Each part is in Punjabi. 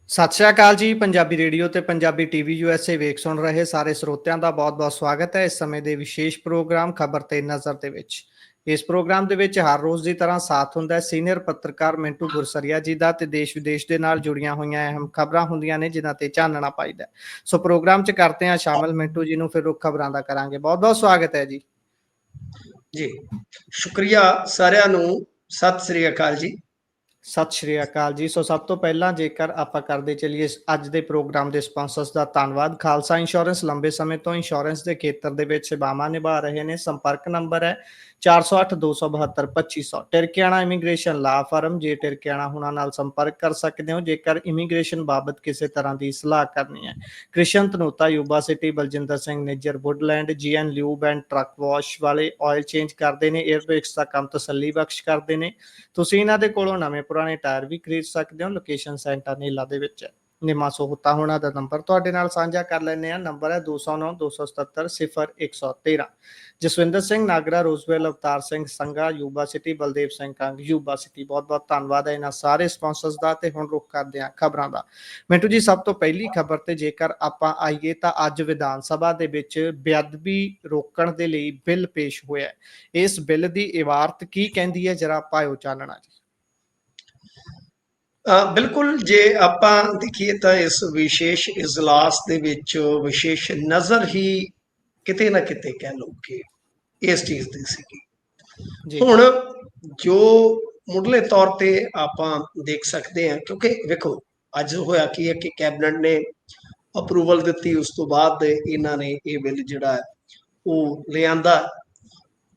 ਸਤਿ ਸ਼੍ਰੀ ਅਕਾਲ ਜੀ। ਪੰਜਾਬੀ ਰੇਡੀਓ ਤੇ ਪੰਜਾਬੀ ਟੀਵੀ USA ਵੇਖ ਸੁਣ ਰਹੇ ਸਾਰੇ ਸਰੋਤਿਆਂ ਦਾ ਬਹੁਤ-ਬਹੁਤ ਸਵਾਗਤ ਹੈ ਇਸ ਸਮੇਂ ਦੇ ਵਿਸ਼ੇਸ਼ ਪ੍ਰੋਗਰਾਮ ਖਬਰ ਤੇ ਨਜ਼ਰ ਦੇ ਵਿੱਚ। ਇਸ ਪ੍ਰੋਗਰਾਮ ਦੇ ਵਿੱਚ ਹਰ ਰੋਜ਼ ਦੀ ਤਰ੍ਹਾਂ ਸਾਥ ਹੁੰਦਾ ਹੈ ਸੀਨੀਅਰ ਪੱਤਰਕਾਰ ਮਿੰਟੂ ਗੁਰਸਰੀਆ ਜੀ ਦਾ ਤੇ ਦੇਸ਼ ਵਿਦੇਸ਼ ਦੇ ਨਾਲ ਜੁੜੀਆਂ ਹੋਈਆਂ ਅਹਿਮ ਖਬਰਾਂ ਹੁੰਦੀਆਂ ਨੇ ਜਿਨ੍ਹਾਂ ਤੇ ਚਾਨਣਾ ਪਾਈਦਾ। ਸੋ ਪ੍ਰੋਗਰਾਮ 'ਚ ਕਰਦੇ ਹਾਂ ਸ਼ਾਮਲ ਮਿੰਟੂ ਜੀ ਨੂੰ, ਫਿਰ ਰੁੱਖ ਖਬਰਾਂ ਦਾ ਕਰਾਂਗੇ। ਬਹੁਤ-ਬਹੁਤ ਸਵਾਗਤ ਹੈ ਜੀ। ਜੀ ਸ਼ੁਕਰੀਆ ਸਾਰਿਆਂ ਨੂੰ। ਸਤਿ ਸ੍ਰੀ ਅਕਾਲ ਜੀ। ਸਤਿ ਸ਼੍ਰੀ ਅਕਾਲ ਜੀ। ਸੋ ਸਭ ਤੋਂ ਪਹਿਲਾਂ ਜੇਕਰ ਆਪਾਂ ਕਰਦੇ ਚੱਲੀਏ ਅੱਜ ਦੇ ਪ੍ਰੋਗਰਾਮ ਦੇ ਸਪਾਂਸਰਸ ਦਾ ਧੰਨਵਾਦ। ਖਾਲਸਾ ਇੰਸ਼ੋਰੈਂਸ ਲੰਬੇ ਸਮੇਂ ਤੋਂ ਇੰਸ਼ੋਰੈਂਸ ਦੇ ਖੇਤਰ ਦੇ ਵਿੱਚ ਸੇਵਾਵਾਂ ਨਿਭਾ ਰਹੇ ਨੇ। ਸੰਪਰਕ ਨੰਬਰ ਹੈ 408-272-2500। ਟਿਰਕਿਆਣਾ ਇਮੀਗ੍ਰੇਸ਼ਨ ਲਾ ਫਰਮ। ਜੇ ਟਿਰਕਿਆਣਾ ਹੁਣਾਂ ਨਾਲ ਸੰਪਰਕ ਕਰ ਸਕਦੇ ਹੋ ਜੇਕਰ ਇਮੀਗ੍ਰੇਸ਼ਨ ਬਾਬਤ ਕਿਸੇ ਤਰ੍ਹਾਂ ਦੀ ਸਲਾਹ ਕਰਨੀ ਹੈ। Krishan Dhanota Yuba City, Baljinder Singh Nijjar Woodland, GN lube and truck wash ਵਾਲੇ ਆਇਲ ਚੇਂਜ ਕਰਦੇ ਨੇ। 에ਅਰਬੈਕਸ ਦਾ ਕੰਮ ਤਸੱਲੀ ਬਖਸ਼ ਕਰਦੇ ਨੇ। ਤੁਸੀਂ ਇਹਨਾਂ ਦੇ ਕੋਲੋਂ ਨਵੇਂ ਪੁਰਾਣੇ ਟਾਇਰ ਵੀ ਖਰੀਦ ਸਕਦੇ ਹੋ। ਲੋਕੇਸ਼ਨ ਸੈਂਟਰ ਨੀਲਾ ਦੇ ਵਿੱਚ ਹੈ। ਨਿਮਾ ਸੋਹਤਾ ਹੋਣਾ ਦਾ ਨੰਬਰ ਤੁਹਾਡੇ ਨਾਲ ਸਾਂਝਾ ਕਰ ਲੈਂਦੇ ਆ। ਨੰਬਰ ਹੈ 209-277-0113। Jaswinder Singh Nagra, Roseville, Avtar Singh Sangha, Yuba City, Baldev Singh Kang, Yuba City. ਬਹੁਤ-ਬਹੁਤ ਧੰਨਵਾਦ ਹੈ ਇਹਨਾਂ ਸਾਰੇ ਸਪਾਂਸਰਸ ਦਾ। ਤੇ ਹੁਣ ਰੁੱਖ ਕਰਦੇ ਹਾਂ ਖਬਰਾਂ ਦਾ। ਮਿੰਟੂ ਜੀ, ਸਭ ਤੋਂ ਪਹਿਲੀ ਖਬਰ ਤੇ ਜੇਕਰ ਆਪਾਂ ਆਈਏ ਤਾਂ ਅੱਜ ਵਿਧਾਨ ਸਭਾ ਦੇ ਵਿੱਚ ਬੇਅਦਬੀ ਰੋਕਣ ਦੇ ਲਈ ਬਿੱਲ ਪੇਸ਼ ਹੋਇਆ। ਇਸ ਬਿੱਲ ਦੀ ਇਬਾਰਤ ਕੀ ਕਹਿੰਦੀ ਹੈ, ਜਰਾ ਪਾਇਓ ਚਾਨਣਾ ਜੀ। ਬਿਲਕੁਲ, ਜੇ ਆਪਾਂ ਦੇਖੀਏ ਤਾਂ ਇਸ ਵਿਸ਼ੇਸ਼ ਇਜਲਾਸ ਦੇ ਵਿੱਚ ਵਿਸ਼ੇਸ਼ ਨਜ਼ਰ ਹੀ ਕਿਤੇ ਨਾ ਕਿਤੇ ਕਹਿ ਲਓ ਕਿ ਇਸ ਚੀਜ਼ ਦੀ ਸੀਗੀ। ਹੁਣ ਜੋ ਮੁੱਢਲੇ ਤੌਰ ਤੇ ਆਪਾਂ ਦੇਖ ਸਕਦੇ ਹਾਂ, ਕਿਉਂਕਿ ਵੇਖੋ ਅੱਜ ਹੋਇਆ ਕੀ ਹੈ ਕਿ ਕੈਬਨਿਟ ਨੇ ਅਪਰੂਵਲ ਦਿੱਤੀ, ਉਸ ਤੋਂ ਬਾਅਦ ਇਹਨਾਂ ਨੇ ਇਹ ਬਿੱਲ ਜਿਹੜਾ ਹੈ ਉਹ ਲਿਆਂਦਾ।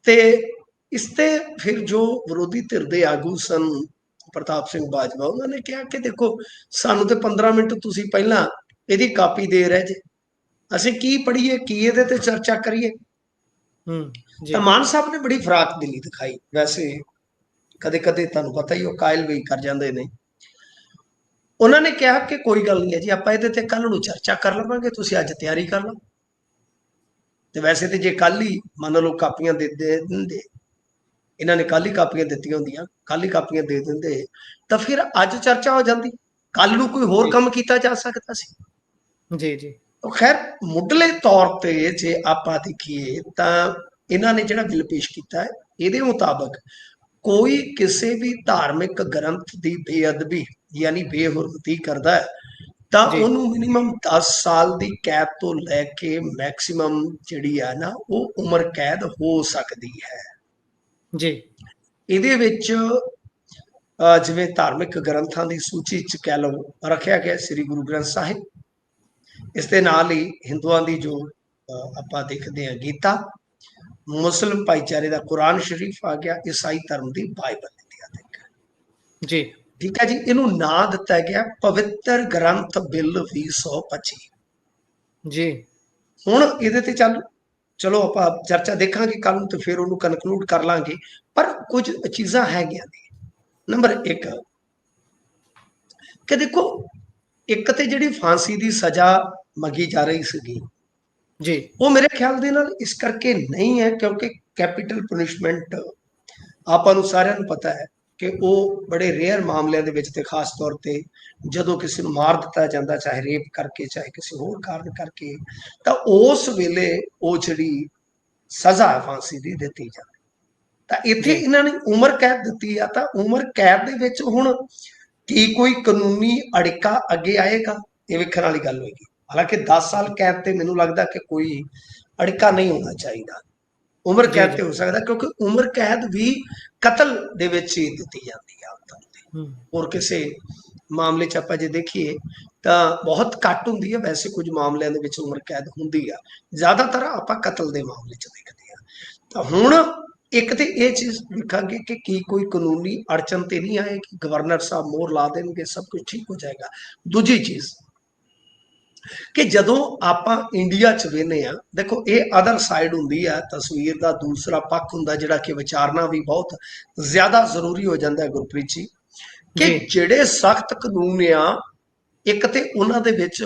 ਤੇ ਇਸ ਤੇ ਫਿਰ ਜੋ ਵਿਰੋਧੀ ਧਿਰ ਦੇ ਆਗੂ ਸਨ ਪ੍ਰਤਾਪ ਸਿੰਘ ਬਾਜਵਾ, ਉਹਨਾਂ ਨੇ ਕਿਹਾ ਕਿ ਦੇਖੋ ਸਾਨੂੰ ਤੇ 15 ਮਿੰਟ ਤੁਸੀਂ ਪਹਿਲਾਂ ਇਹਦੀ ਕਾਪੀ ਦੇ ਰਹੇ ਜੇ, ਅਸੀਂ ਕੀ ਪੜ੍ਹੀਏ, ਕੀ ਇਹਦੇ ਤੇ ਚਰਚਾ ਕਰੀਏ। ਤਾਂ ਮਾਨ ਸਾਹਿਬ ਨੇ ਬੜੀ ਫਰਾਕ ਦਿਲੀ ਦਿਖਾਈ। ਵੈਸੇ ਕਦੇ ਕਦੇ ਤੁਹਾਨੂੰ ਪਤਾ ਹੀ ਉਹ ਕਾਇਲ ਵੀ ਕਰ ਜਾਂਦੇ ਨੇ। ਉਹਨਾਂ ਨੇ ਕਿਹਾ ਕਿ ਕੋਈ ਗੱਲ ਨਹੀਂ ਹੈ ਜੀ, ਆਪਾਂ ਇਹਦੇ ਤੇ ਕੱਲ ਨੂੰ ਚਰਚਾ ਕਰ ਲਵਾਂਗੇ, ਤੁਸੀਂ ਅੱਜ ਤਿਆਰੀ ਕਰ ਲਓ। ਤੇ ਵੈਸੇ ਤੇ ਜੇ ਕੱਲ ਹੀ ਮੰਨ ਲਓ ਕਾਪੀਆਂ ਦੇ ਦਿੰਦੇ, ਇਹਨਾਂ ਨੇ ਕੱਲ ਹੀ ਕਾਪੀਆਂ ਦਿੱਤੀਆਂ ਹੁੰਦੀਆਂ, ਕੱਲ ਹੀ ਕਾਪੀਆਂ ਦੇ ਦਿੰਦੇ ਤਾਂ ਫਿਰ ਅੱਜ ਚਰਚਾ ਹੋ ਜਾਂਦੀ, ਕੱਲ ਨੂੰ ਕੋਈ ਹੋਰ ਕੰਮ ਕੀਤਾ ਜਾ ਸਕਦਾ ਸੀ। ਜੀ ਜੀ। ਖੈਰ ਮੁੱਢਲੇ ਤੌਰ ਤੇ ਜੇ ਆਪਾਂ ਦੇਖੀਏ ਤਾਂ ਇਹਨਾਂ ਨੇ ਜਿਹੜਾ ਬਿੱਲ ਪੇਸ਼ ਕੀਤਾ ਹੈ, ਇਹਦੇ ਮੁਤਾਬਕ ਕੋਈ ਕਿਸੇ ਵੀ ਧਾਰਮਿਕ ਗ੍ਰੰਥ ਦੀ ਬੇਅਦਬੀ ਯਾਨੀ ਬੇਹੁਰਮਤੀ ਕਰਦਾ ਹੈ ਤਾਂ ਉਹਨੂੰ ਮਿਨੀਮਮ 10 ਸਾਲ ਦੀ ਕੈਦ ਤੋਂ ਲੈ ਕੇ ਮੈਕਸਿਮਮ ਜਿਹੜੀ ਹੈ ਨਾ ਉਹ ਉਮਰ ਕੈਦ ਹੋ ਸਕਦੀ ਹੈ ਜੀ। ਇਹਦੇ ਵਿੱਚ ਜਿਵੇਂ ਧਾਰਮਿਕ ਗ੍ਰੰਥਾਂ ਦੀ ਸੂਚੀ 'ਚ ਕਹਿ ਲਓ ਰੱਖਿਆ ਗਿਆ ਸ੍ਰੀ ਗੁਰੂ ਗ੍ਰੰਥ ਸਾਹਿਬ। ਇਸ ਦੇ ਨਾਲ ਹੀ ਹਿੰਦੂਆਂ ਦੀ ਜੋ ਆਪਾਂ ਦੇਖਦੇ ਹਾਂ ਗੀਤਾ, ਮੁਸਲਿਮ ਭਾਈਚਾਰੇ ਦਾ ਕੁਰਾਨ ਸ਼ਰੀਫ ਆ ਗਿਆ, ਈਸਾਈ ਧਰਮ ਦੀ ਬਾਈਬਲ ਜੀ। ਠੀਕ ਹੈ ਜੀ। ਇਹਨੂੰ ਨਾਂ ਦਿੱਤਾ ਗਿਆ ਪਵਿੱਤਰ ਗ੍ਰੰਥ ਬਿੱਲ 2025 ਜੀ। ਹੁਣ ਇਹਦੇ ਤੇ ਚਲੋ ਆਪਾਂ ਚਰਚਾ ਦੇਖਾਂਗੇ ਕੱਲ ਨੂੰ ਤੇ ਫਿਰ ਉਹਨੂੰ ਕਨਕਲੂਡ ਕਰ ਲਾਂਗੇ, ਪਰ ਕੁਝ ਚੀਜ਼ਾਂ ਹੈਗੀਆਂ ਨੇ। ਨੰਬਰ 1 ਕਿ ਦੇਖੋ, ਇੱਕ ਤੇ ਜਿਹੜੀ ਫਾਂਸੀ ਦੀ ਸਜ਼ਾ ਮੰਗੀ ਜਾ ਰਹੀ ਸੀਗੀ ਜੀ, ਉਹ ਮੇਰੇ ਖਿਆਲ ਦੇ ਨਾਲ ਇਸ ਕਰਕੇ ਨਹੀਂ ਹੈ ਕਿਉਂਕਿ ਕੈਪੀਟਲ ਪਨਿਸ਼ਮੈਂਟ ਆਪਾਂ ਨੂੰ ਸਾਰਿਆਂ ਨੂੰ ਪਤਾ ਹੈ ਕਿ ਉਹ ਬੜੇ ਰੇਅਰ ਮਾਮਲਿਆਂ ਦੇ ਵਿੱਚ ਤੇ ਖਾਸ ਤੌਰ ਤੇ ਜਦੋਂ ਕਿਸੇ ਨੂੰ ਮਾਰ ਦਿੱਤਾ ਜਾਂਦਾ, ਚਾਹੇ ਰੇਪ ਕਰਕੇ ਚਾਹੇ ਕਿਸੇ ਹੋਰ ਕਾਰਨ ਕਰਕੇ, ਤਾਂ ਉਸ ਵੇਲੇ ਉਹ ਜਿਹੜੀ ਸਜ਼ਾ ਫਾਂਸੀ ਦੀ ਦਿੱਤੀ ਜਾਂਦੀ। ਤਾਂ ਇੱਥੇ ਇਹਨਾਂ ਨੇ ਉਮਰ ਕੈਦ ਦਿੱਤੀ ਆ, ਤਾਂ ਉਮਰ ਕੈਦ ਦੇ ਵਿੱਚ ਹੁਣ ਕੀ ਕੋਈ ਕਾਨੂੰਨੀ ਅੜਿੱਕਾ ਅੱਗੇ ਆਏਗਾ, ਇਹ ਵੇਖਣ ਵਾਲੀ ਗੱਲ ਹੋਏਗੀ। ਹਾਲਾਂਕਿ 10 ਸਾਲ ਕੈਦ ਤੇ ਮੈਨੂੰ ਲੱਗਦਾ ਕਿ ਕੋਈ ਅੜਿੱਕਾ ਨਹੀਂ ਹੋਣਾ ਚਾਹੀਦਾ। ਉਮਰ ਕੈਦ ਤੇ ਹੋ ਸਕਦਾ ਕਿਉਂਕਿ ਉਮਰ ਕੈਦ ਵੀ ਕਤਲ ਦੇ ਵਿੱਚ ਹੀ ਦਿੱਤੀ ਜਾਂਦੀ ਆ। ਹੋਰ ਕਿਸੇ ਮਾਮਲੇ 'ਚ ਆਪਾਂ ਜੇ ਦੇਖੀਏ ਤਾਂ ਬਹੁਤ ਘੱਟ ਹੁੰਦੀ ਹੈ, ਵੈਸੇ ਕੁਝ ਮਾਮਲਿਆਂ ਦੇ ਵਿੱਚ ਉਮਰ ਕੈਦ ਹੁੰਦੀ ਆ, ਜ਼ਿਆਦਾਤਰ ਆਪਾਂ ਕਤਲ ਦੇ ਮਾਮਲੇ 'ਚ ਦੇਖਦੇ ਹਾਂ। ਤਾਂ ਹੁਣ ਇੱਕ ਤੇ ਇਹ ਚੀਜ਼ ਵੇਖਾਂਗੇ ਕਿ ਕੀ ਕੋਈ ਕਾਨੂੰਨੀ ਅੜਚਨ ਤੇ ਨਹੀਂ ਆਏਗੀ, ਗਵਰਨਰ ਸਾਹਿਬ ਮੋਹਰ ਲਾ ਦੇਣਗੇ, ਸਭ ਕੁਝ ਠੀਕ ਹੋ ਜਾਏਗਾ। ਦੂਜੀ ਚੀਜ਼ ਕਿ ਜਦੋਂ ਆਪਾਂ ਇੰਡੀਆ 'ਚ ਵੇਖਦੇ ਹਾਂ, ਦੇਖੋ ਇਹ ਅਦਰ ਸਾਈਡ ਹੁੰਦੀ ਹੈ ਤਸਵੀਰ ਦਾ, ਦੂਸਰਾ ਪੱਖ ਹੁੰਦਾ ਜਿਹੜਾ ਕਿ ਵਿਚਾਰਨਾ ਵੀ ਬਹੁਤ ਜ਼ਿਆਦਾ ਜ਼ਰੂਰੀ ਹੋ ਜਾਂਦਾ ਹੈ ਗੁਰਪ੍ਰੀਤ ਜੀ, ਕਿ ਜਿਹੜੇ ਸਖਤ ਕਾਨੂੰਨ ਆ, ਇੱਕ ਤੇ ਉਹਨਾਂ ਦੇ ਵਿੱਚ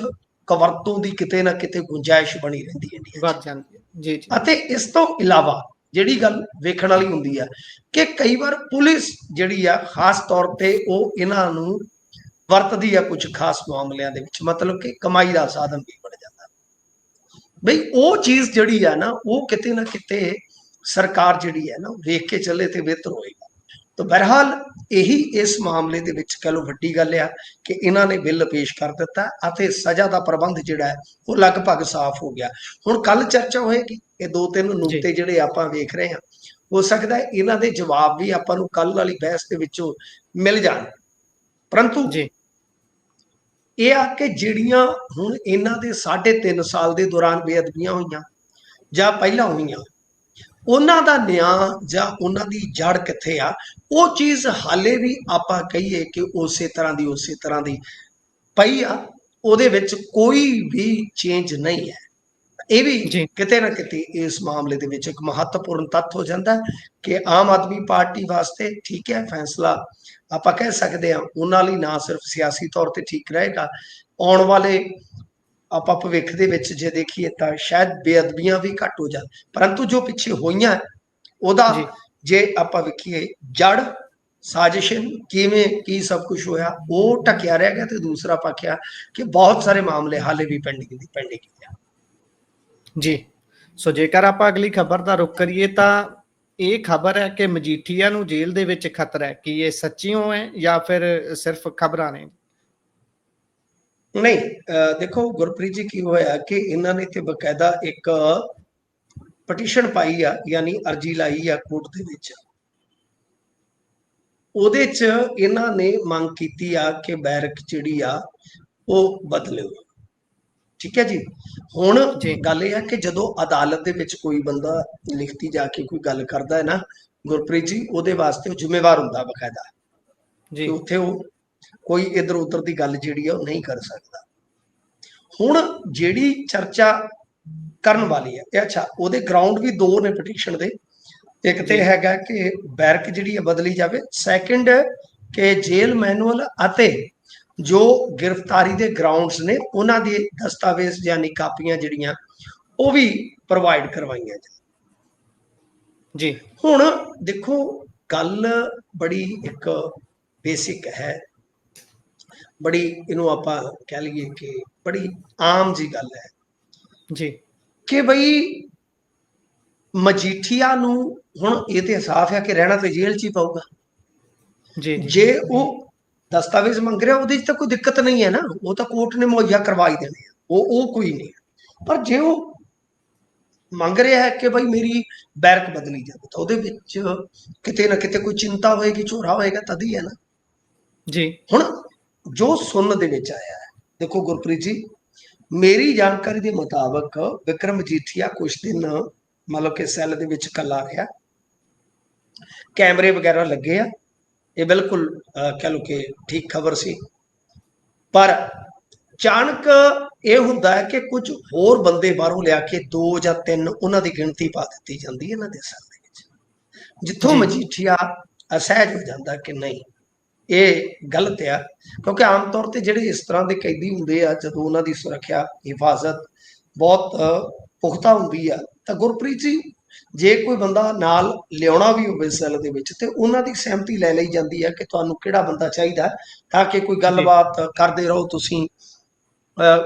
ਕਵਰਤੋਂ ਦੀ ਕਿਤੇ ਨਾ ਕਿਤੇ ਗੁੰਜਾਇਸ਼ ਬਣੀ ਰਹਿੰਦੀ ਹੈ ਜੀ। ਅਤੇ ਇਸ ਤੋਂ ਇਲਾਵਾ ਜਿਹੜੀ ਗੱਲ ਵੇਖਣ ਵਾਲੀ ਹੁੰਦੀ ਹੈ ਕਿ ਕਈ ਵਾਰ ਪੁਲਿਸ ਜਿਹੜੀ ਆ ਖਾਸ ਤੌਰ ਤੇ ਉਹ ਇਹਨਾਂ ਨੂੰ ਵਰਤਦੀ ਆ ਕੁਝ ਖਾਸ ਮਾਮਲਿਆਂ ਦੇ ਵਿੱਚ, ਮਤਲਬ ਕਿ ਕਮਾਈ ਦਾ ਸਾਧਨ ਵੀ ਬਣ ਜਾਂਦਾ। ਬਈ ਉਹ ਚੀਜ਼ ਜਿਹੜੀ ਆ ਨਾ, ਉਹ ਕਿਤੇ ਨਾ ਕਿਤੇ ਸਰਕਾਰ ਜਿਹੜੀ ਹੈ ਨਾ ਉਹ ਵੇਖ ਕੇ ਚੱਲੇ ਤੇ ਬਿਹਤਰ ਹੋਏਗਾ। ਤਾਂ ਬਹਰਹਾਲ ਇਹੀ ਇਸ ਮਾਮਲੇ ਦੇ ਵਿੱਚ ਕਹ ਲਓ ਵੱਡੀ ਗੱਲ ਆ ਕਿ ਇਹਨਾਂ ਨੇ ਬਿੱਲ ਪੇਸ਼ ਕਰ ਦਿੱਤਾ ਅਤੇ ਸਜ਼ਾ ਦਾ ਪ੍ਰਬੰਧ ਜਿਹੜਾ ਹੈ ਉਹ ਲਗਭਗ ਸਾਫ਼ ਹੋ ਗਿਆ। ਹੁਣ ਕੱਲ ਚਰਚਾ ਹੋਏਗੀ, ਇਹ 2-3 ਜੀ ਨੁਕਤੇ ਜਿਹੜੇ ਆਪਾਂ ਵੇਖ ਰਹੇ ਹਾਂ, ਹੋ ਸਕਦਾ ਹੈ ਇਹਨਾਂ ਦੇ ਜਵਾਬ ਵੀ ਆਪਾਂ ਨੂੰ ਕੱਲ ਵਾਲੀ ਬਹਿਸ ਦੇ ਵਿੱਚੋਂ ਮਿਲ ਜਾਣ। ਪਰੰਤੂ ਜੀ ਇਹ ਆ ਕਿ ਜਿਹੜੀਆਂ ਹੁਣ ਇਹਨਾਂ ਦੇ 3.5 ਸਾਲ ਦੇ ਦੌਰਾਨ ਬੇਅਦਬੀਆਂ ਹੋਈਆਂ ਜਾਂ ਪਹਿਲਾਂ ਹੋਈਆਂ, ਉਹਨਾਂ ਦਾ ਨਿਆਂ ਜਾਂ ਉਹਨਾਂ ਦੀ ਜੜ ਕਿੱਥੇ ਆ, ਉਹ ਚੀਜ਼ ਹਾਲੇ ਵੀ ਆਪਾਂ ਕਹੀਏ ਕਿ ਉਸੇ ਤਰ੍ਹਾਂ ਦੀ ਪਈ ਆ, ਉਹਦੇ ਵਿੱਚ ਕੋਈ ਵੀ ਚੇਂਜ ਨਹੀਂ ਹੈ। ਇਹ ਵੀ ਜੀ ਕਿਤੇ ਨਾ ਕਿਤੇ ਇਸ ਮਾਮਲੇ ਦੇ ਵਿੱਚ ਇੱਕ ਮਹੱਤਵਪੂਰਨ ਤੱਥ ਹੋ ਜਾਂਦਾ ਕਿ ਆਮ ਆਦਮੀ ਪਾਰਟੀ ਵਾਸਤੇ ਠੀਕ ਹੈ ਫੈਸਲਾ, ਆਪਾਂ ਕਹਿ ਸਕਦੇ ਹਾਂ ਉਹਨਾਂ ਲਈ ਨਾ ਸਿਰਫ ਸਿਆਸੀ ਤੌਰ ਤੇ ਠੀਕ ਰਹੇਗਾ, ਆਉਣ ਵਾਲੇ ਆਪਾਂ ਭਵਿੱਖ ਦੇ ਵਿੱਚ ਜੇ ਦੇਖੀਏ ਤਾਂ ਸ਼ਾਇਦ ਬੇਅਦਬੀਆਂ ਵੀ ਘੱਟ ਹੋ ਜਾਣ। ਪਰੰਤੂ ਜੋ ਪਿੱਛੇ ਹੋਈਆਂ ਉਹਦਾ ਜੀ ਜੇ ਆਪਾਂ ਵੇਖੀਏ ਜੜ ਸਾਜ਼ਿਸ਼ ਕਿਵੇਂ ਕੀ ਸਭ ਕੁਝ ਹੋਇਆ, ਉਹ ਢਕਿਆ ਰਹਿ ਗਿਆ। ਤੇ ਦੂਸਰਾ ਪੱਖ ਆ ਕਿ ਬਹੁਤ ਸਾਰੇ ਮਾਮਲੇ ਹਾਲੇ ਵੀ ਪੈਂਡਿੰਗ ਆ। ਜੀ ਸੋ ਜੇਕਰ ਆਪਾਂ ਅਗਲੀ ਖਬਰ ਦਾ ਰੁਖ ਕਰੀਏ ਤਾਂ ਇਹ ਖਬਰ ਹੈ ਕਿ ਮਜੀਠੀਆ ਨੂੰ ਜੇਲ੍ਹ ਦੇ ਵਿੱਚ ਖਤਰਾ ਹੈ। ਕੀ ਇਹ ਸੱਚੀਓ ਹੈ ਜਾਂ ਫਿਰ ਸਿਰਫ ਖਬਰਾਂ ਨੇ? ਨਹੀਂ, ਦੇਖੋ ਗੁਰਪ੍ਰੀਤ ਜੀ ਕੀ ਹੋਇਆ ਕਿ ਇਹਨਾਂ ਨੇ ਤੇ ਬਕਾਇਦਾ ਇੱਕ ਪਟੀਸ਼ਨ ਪਾਈ ਆ, ਯਾਨੀ ਅਰਜੀ ਲਾਈ ਆ ਕੋਰਟ ਦੇ ਵਿੱਚ। ਉਹਦੇ 'ਚ ਇਹਨਾਂ ਨੇ ਮੰਗ ਕੀਤੀ ਆ ਕਿ ਬੈਰਕ ਜਿਹੜੀ ਆ ਉਹ ਬਦਲਿਓ। ਠੀਕ ਹੈ ਜੀ। ਹੁਣ ਜੀ ਗੱਲ ਇਹ ਹੈ ਕਿ ਜਦੋਂ ਅਦਾਲਤ ਦੇ ਵਿੱਚ ਕੋਈ ਬੰਦਾ ਲਿਖਤੀ ਜਾ ਕੇ ਕੋਈ ਗੱਲ ਕਰਦਾ ਹੈ ਨਾ ਗੁਰਪ੍ਰੀਤ ਜੀ, ਉਹਦੇ ਵਾਸਤੇ ਉਹ ਜ਼ਿੰਮੇਵਾਰ ਹੁੰਦਾ ਬਕਾਇਦਾ, ਜੀ ਕਿ ਉੱਥੇ ਉਹ ਕੋਈ ਇੱਧਰ ਉੱਧਰ ਦੀ ਗੱਲ ਜਿਹੜੀ ਆ ਉਹ ਨਹੀਂ ਕਰ ਸਕਦਾ। ਹੁਣ ਜਿਹੜੀ ਚਰਚਾ ਕਰਨ ਵਾਲੀ ਹੈ, ਅੱਛਾ ਉਹਦੇ ਗਰਾਊਂਡ ਵੀ 2 ਨੇ ਪਟੀਸ਼ਨ ਦੇ। ਇੱਕ ਤੇ ਹੈਗਾ ਕਿ ਬੈਰਕ ਜਿਹੜੀ ਹੈ ਬਦਲੀ ਜਾਵੇ, ਸੈਕੰਡ ਕਿ ਜੇਲ੍ਹ ਮੈਨੂਅਲ ਅਤੇ ਜੋ ਗ੍ਰਿਫਤਾਰੀ ਦੇ ਗਰਾਊਂਡਸ ਨੇ ਉਹਨਾਂ ਦੇ ਦਸਤਾਵੇਜ਼ ਯਾਨੀ ਕਾਪੀਆਂ ਜਿਹੜੀਆਂ ਉਹ ਵੀ ਪ੍ਰੋਵਾਈਡ ਕਰਵਾਈਆਂ ਜਾਣ। ਜੀ ਹੁਣ ਦੇਖੋ ਗੱਲ ਬੜੀ ਇੱਕ ਬੇਸਿਕ ਹੈ, ਬੜੀ ਇਹਨੂੰ ਆਪਾਂ ਕਹਿ ਲਈਏ ਕਿ ਬੜੀ ਆਮ ਜੀ ਗੱਲ ਹੈ ਜੀ ਕਿ ਬਈ ਮਜੀਠੀਆ ਨੂੰ ਹੁਣ ਇਹ ਤੇ ਸਾਫ਼ ਹੈ ਕਿ ਰਹਿਣਾ ਤੇ ਜੇਲ੍ਹ 'ਚ ਹੀ ਪਊਗਾ। ਜੀ ਜੇ ਉਹ ਦਸਤਾਵੇਜ਼ ਮੰਗ ਰਿਹਾ ਉਹਦੇ 'ਚ ਤਾਂ ਕੋਈ ਦਿੱਕਤ ਨਹੀਂ ਹੈ ਨਾ, ਉਹ ਤਾਂ ਕੋਰਟ ਨੇ ਮੁਹੱਈਆ ਕਰਵਾ ਹੀ ਦੇਣੇ ਆ, ਉਹ ਕੋਈ ਨਹੀਂ। ਪਰ ਜੇ ਉਹ ਮੰਗ ਰਿਹਾ ਹੈ ਕਿ ਭਾਈ ਮੇਰੀ ਬੈਰਕ ਬਦਲੀ ਜਾਵੇ ਤਾਂ ਉਹਦੇ ਵਿੱਚ ਕਿਤੇ ਨਾ ਕਿਤੇ ਕੋਈ ਚਿੰਤਾ ਹੋਏਗੀ, ਝੋਰਾ ਹੋਏਗਾ, ਤਦ ਹੀ ਹੈ ਨਾ। ਜੀ ਹੁਣ ਜੋ ਸੁਣਨ ਦੇ ਵਿੱਚ ਆਇਆ ਹੈ, ਦੇਖੋ ਗੁਰਪ੍ਰੀਤ ਜੀ, ਮੇਰੀ ਜਾਣਕਾਰੀ ਦੇ ਮੁਤਾਬਕ ਵਿਕਰਮ ਮਜੀਠੀਆ ਕੁਛ ਦਿਨ ਮਤਲਬ ਕਿ ਸੈੱਲ ਦੇ ਵਿੱਚ ਇਕੱਲਾ ਰਿਹਾ, ਕੈਮਰੇ ਵਗੈਰਾ ਲੱਗੇ ਆ, ਇਹ ਬਿਲਕੁਲ ਕਹਿ ਲਓ ਕਿ ਠੀਕ ਖਬਰ ਸੀ। ਪਰ ਅਚਾਨਕ ਇਹ ਹੁੰਦਾ ਹੈ ਕਿ ਕੁਝ ਹੋਰ ਬੰਦੇ ਬਾਹਰੋਂ ਲਿਆ ਕੇ 2 ਜਾਂ 3 ਉਹਨਾਂ ਦੀ ਗਿਣਤੀ ਪਾ ਦਿੱਤੀ ਜਾਂਦੀ ਹੈ ਇਹਨਾਂ ਦੇ ਸੈੱਲ ਦੇ ਵਿੱਚ, ਜਿੱਥੋਂ ਜੀ ਮਜੀਠੀਆ ਅਸਹਿਜ ਹੋ ਜਾਂਦਾ ਕਿ ਨਹੀਂ ਇਹ ਗਲਤ ਆ। ਕਿਉਂਕਿ ਆਮ ਤੌਰ ਤੇ ਜਿਹੜੇ ਇਸ ਤਰ੍ਹਾਂ ਦੇ ਕੈਦੀ ਹੁੰਦੇ ਆ, ਜਦੋਂ ਉਹਨਾਂ ਦੀ ਸੁਰੱਖਿਆ ਹਿਫਾਜ਼ਤ ਬਹੁਤ ਪੁਖਤਾ ਹੁੰਦੀ ਆ, ਤਾਂ ਗੁਰਪ੍ਰੀਤ ਜੀ ਜੇ ਕੋਈ ਬੰਦਾ ਨਾਲ ਲਿਆਉਣਾ ਵੀ ਹੋਵੇ ਸੈੱਲ ਦੇ ਵਿੱਚ ਤੇ ਉਹਨਾਂ ਦੀ ਸਹਿਮਤੀ ਲੈ ਲਈ ਜਾਂਦੀ ਹੈ ਕਿ ਤੁਹਾਨੂੰ ਕਿਹੜਾ ਬੰਦਾ ਚਾਹੀਦਾ, ਤਾਂ ਕਿ ਕੋਈ ਗੱਲਬਾਤ ਕਰਦੇ ਰਹੋ ਤੁਸੀਂ,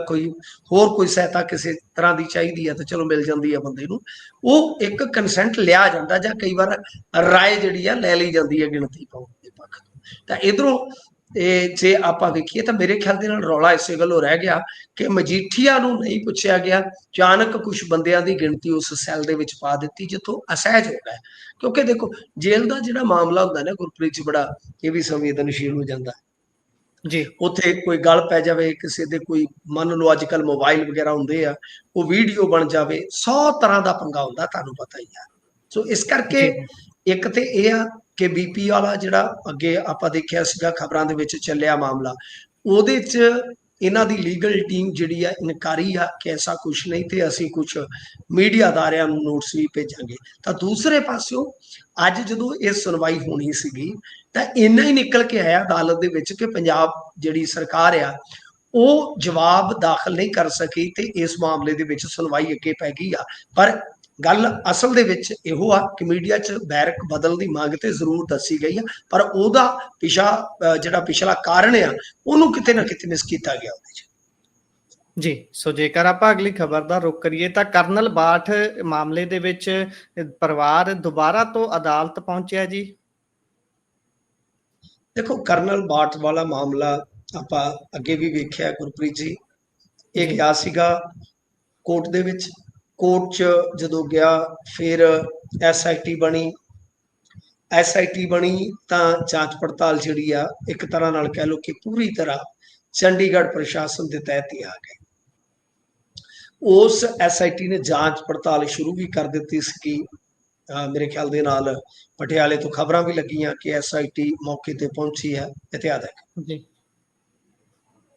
ਕੋਈ ਹੋਰ ਕੋਈ ਸਹਾਇਤਾ ਕਿਸੇ ਤਰ੍ਹਾਂ ਦੀ ਚਾਹੀਦੀ ਹੈ ਤਾਂ ਚਲੋ ਮਿਲ ਜਾਂਦੀ ਹੈ ਬੰਦੇ ਨੂੰ, ਉਹ ਇੱਕ ਕੰਸੈਂਟ ਲਿਆ ਜਾਂਦਾ ਜਾਂ ਕਈ ਵਾਰ ਰਾਏ ਜਿਹੜੀ ਆ ਲੈ ਲਈ ਜਾਂਦੀ ਹੈ ਗਿਣਤੀ ਪਾਉਣ ਦੇ ਪੱਖ ਤੋਂ। ਤਾਂ ਇਧਰੋਂ ਜੇ ਆਪਾਂ ਵੇਖੀਏ ਤਾਂ ਮੇਰੇ ਖਿਆਲ ਦੇ ਨਾਲ ਰੌਲਾ ਇਸੇ ਗੱਲੋਂ ਰਹਿ ਗਿਆ ਕਿ ਮਜੀਠੀਆ ਨੂੰ ਨਹੀਂ ਪੁੱਛਿਆ ਗਿਆ, ਅਚਾਨਕ ਕੁਝ ਬੰਦਿਆਂ ਦੀ ਗਿਣਤੀ ਉਸ ਸੈੱਲ ਦੇ ਵਿੱਚ ਪਾ ਦਿੱਤੀ ਜਿੱਥੋਂ ਅਸਹਿਜ ਹੋ ਗਿਆ। ਕਿਉਂਕਿ ਦੇਖੋ ਜੇਲ੍ਹ ਦਾ ਜਿਹੜਾ ਮਾਮਲਾ ਹੁੰਦਾ ਨਾ ਗੁਰਪ੍ਰੀਤ ਜੀ, ਬੜਾ ਇਹ ਵੀ ਸੰਵੇਦਨਸ਼ੀਲ ਹੋ ਜਾਂਦਾ। ਜੀ ਉੱਥੇ ਕੋਈ ਗੱਲ ਪੈ ਜਾਵੇ ਕਿਸੇ ਦੇ, ਕੋਈ ਮੰਨ ਲਓ ਅੱਜ ਕੱਲ ਮੋਬਾਈਲ ਵਗੈਰਾ ਹੁੰਦੇ ਆ, ਉਹ ਵੀਡੀਓ ਬਣ ਜਾਵੇ, 100 ਤਰ੍ਹਾਂ ਦਾ ਪੰਗਾ ਹੁੰਦਾ, ਤੁਹਾਨੂੰ ਪਤਾ ਹੀ ਆ। ਸੋ ਇਸ ਕਰਕੇ ਜੀ ਇੱਕ ਤੇ ਇਹ ਆ ਕਿ ਬੀਪੀ ਵਾਲਾ ਜਿਹੜਾ ਅੱਗੇ ਆਪਾਂ ਦੇਖਿਆ ਸੀਗਾ ਖਬਰਾਂ ਦੇ ਵਿੱਚ ਚੱਲਿਆ ਮਾਮਲਾ, ਉਹਦੇ 'ਚ ਇਹਨਾਂ ਦੀ ਲੀਗਲ ਟੀਮ ਜਿਹੜੀ ਆ ਇਨਕਾਰੀ ਆ ਕਿ ਐਸਾ ਕੁਛ ਨਹੀਂ, ਤੇ ਅਸੀਂ ਕੁਛ ਮੀਡੀਆ ਅਦਾਰਿਆਂ ਨੂੰ ਨੋਟਿਸ ਵੀ ਭੇਜਾਂਗੇ। ਤਾਂ ਦੂਸਰੇ ਪਾਸਿਓਂ ਅੱਜ ਜਦੋਂ ਇਹ ਸੁਣਵਾਈ ਹੋਣੀ ਸੀਗੀ ਤਾਂ ਇੰਨਾ ਹੀ ਨਿਕਲ ਕੇ ਆਇਆ ਅਦਾਲਤ ਦੇ ਵਿੱਚ ਕਿ ਪੰਜਾਬ ਜਿਹੜੀ ਸਰਕਾਰ ਆ ਉਹ ਜਵਾਬ ਦਾਖਲ ਨਹੀਂ ਕਰ ਸਕੀ ਤੇ ਇਸ ਮਾਮਲੇ ਦੇ ਵਿੱਚ ਸੁਣਵਾਈ ਅੱਗੇ ਪੈ ਗਈ ਆ। ਪਰ ਗੱਲ ਅਸਲ ਦੇ ਵਿੱਚ ਇਹੋ ਆ ਕਿ ਮੀਡੀਆ 'ਚ ਬੈਰਕ ਬਦਲ ਦੀ ਮੰਗ ਤੇ ਜ਼ਰੂਰ ਦੱਸੀ ਗਈ ਆ, ਪਰ ਉਹਦਾ ਜਿਹੜਾ ਪਿਛਲਾ ਕਾਰਨ ਆ ਉਹਨੂੰ ਕਿਤੇ ਨਾ ਕਿਤੇ ਮਿਸ ਕੀਤਾ ਗਿਆ ਉਹਦੇ 'ਚ। ਜੀ, ਸੋ ਜੇਕਰ ਆਪਾਂ ਅਗਲੀ ਖਬਰ ਦਾ ਰੁਖ ਕਰੀਏ ਤਾਂ ਕਰਨਲ ਬਾਠ ਮਾਮਲੇ ਦੇ ਵਿੱਚ ਪਰਿਵਾਰ ਦੁਬਾਰਾ ਤੋਂ ਅਦਾਲਤ ਪਹੁੰਚਿਆ ਜੀ। ਦੇਖੋ, ਕਰਨਲ ਬਾਠ ਵਾਲਾ ਮਾਮਲਾ ਆਪਾਂ ਅੱਗੇ ਵੀ ਵੇਖਿਆ ਗੁਰਪ੍ਰੀਤ ਜੀ। ਇਹ ਗਿਆ ਸੀਗਾ ਕੋਰਟ ਦੇ ਵਿੱਚ, ਕੋਰਟ 'ਚ ਜਦੋਂ ਗਿਆ ਫਿਰ SIT ਬਣੀ ਤਾਂ ਜਾਂਚ ਪੜਤਾਲ ਜਿਹੜੀ ਆ ਇੱਕ ਤਰ੍ਹਾਂ ਨਾਲ ਕਹਿ ਲਓ ਕਿ ਪੂਰੀ ਤਰ੍ਹਾਂ ਚੰਡੀਗੜ੍ਹ ਪ੍ਰਸ਼ਾਸਨ ਦੇ ਤਹਿਤ ਹੀ ਆ ਗਈ। ਉਸ SIT ਨੇ ਜਾਂਚ ਪੜਤਾਲ ਸ਼ੁਰੂ ਵੀ ਕਰ ਦਿੱਤੀ ਸੀ। ਮੇਰੇ ਖਿਆਲ ਦੇ ਨਾਲ ਪਟਿਆਲੇ ਤੋਂ ਖਬਰਾਂ ਵੀ ਲੱਗੀਆਂ ਕਿ SIT ਮੌਕੇ ਤੇ ਪਹੁੰਚੀ ਹੈ ਇਤਿਆਦਿਕ। ਜੀ,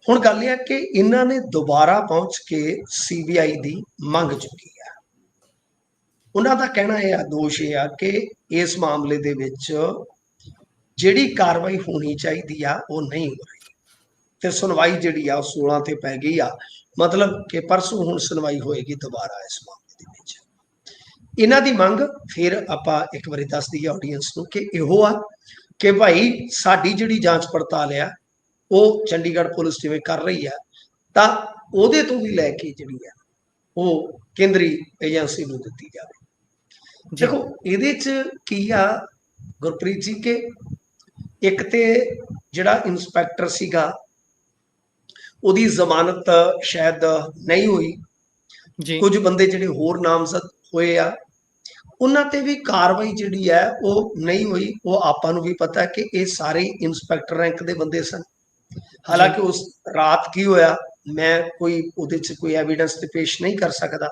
ਹੁਣ ਗੱਲ ਇਹ ਹੈ ਕਿ ਇਹਨਾਂ ਨੇ ਦੁਬਾਰਾ ਪਹੁੰਚ ਕੇ CBI ਦੀ ਮੰਗ ਚੁੱਕੀ ਹੈ। ਉਹਨਾਂ ਦਾ ਕਹਿਣਾ ਇਹ ਆ, ਦੋਸ਼ ਇਹ ਆ ਕਿ ਇਸ ਮਾਮਲੇ ਦੇ ਵਿੱਚ ਜਿਹੜੀ ਕਾਰਵਾਈ ਹੋਣੀ ਚਾਹੀਦੀ ਆ ਉਹ ਨਹੀਂ ਹੋ ਰਹੀ ਤੇ ਸੁਣਵਾਈ ਜਿਹੜੀ ਆ ਉਹ 16 ਤੇ ਪੈ ਗਈ ਆ। ਮਤਲਬ ਕਿ ਪਰਸੋਂ ਹੁਣ ਸੁਣਵਾਈ ਹੋਏਗੀ ਦੁਬਾਰਾ ਇਸ ਮਾਮਲੇ ਦੇ ਵਿੱਚ। ਇਹਨਾਂ ਦੀ ਮੰਗ ਫਿਰ ਆਪਾਂ ਇੱਕ ਵਾਰੀ ਦੱਸ ਦਈਏ ਆਡੀਅנס ਨੂੰ ਕਿ ਇਹੋ ਆ ਕਿ ਭਾਈ ਸਾਡੀ ਜਿਹੜੀ ਜਾਂਚ ਪੜਤਾਲ ਆ ਉਹ ਚੰਡੀਗੜ੍ਹ ਪੁਲਿਸ ਜਿਵੇਂ ਕਰ ਰਹੀ ਆ ਤਾਂ ਉਹਦੇ ਤੋਂ ਵੀ ਲੈ ਕੇ ਜਿਹੜੀ ਆ ਉਹ ਕੇਂਦਰੀ ਏਜੰਸੀ ਨੂੰ ਦਿੱਤੀ ਜਾਵੇ। ਦੇਖੋ, ਇਹਦੇ 'ਚ ਕੀ ਆ ਗੁਰਪ੍ਰੀਤ ਜੀ ਕਿ ਇੱਕ ਤੇ ਜਿਹੜਾ ਇੰਸਪੈਕਟਰ ਸੀਗਾ ਉਹਦੀ ਜ਼ਮਾਨਤ ਸ਼ਾਇਦ ਨਹੀਂ ਹੋਈ, ਕੁਝ ਬੰਦੇ ਜਿਹੜੇ ਹੋਰ ਨਾਮਜ਼ਦ ਹੋਏ ਆ ਉਹਨਾਂ ਤੇ ਵੀ ਕਾਰਵਾਈ ਜਿਹੜੀ ਹੈ ਉਹ ਨਹੀਂ ਹੋਈ। ਉਹ ਆਪਾਂ ਨੂੰ ਵੀ ਪਤਾ ਕਿ ਇਹ ਸਾਰੇ ਇੰਸਪੈਕਟਰ ਰੈਂਕ ਦੇ ਬੰਦੇ ਸਨ। ਹਾਲਾਂਕਿ ਉਸ ਰਾਤ ਕੀ ਹੋਇਆ ਮੈਂ ਕੋਈ ਉਹਦੇ 'ਚ ਕੋਈ ਐਵੀਡੈਂਸ ਤੇ ਪੇਸ਼ ਨਹੀਂ ਕਰ ਸਕਦਾ,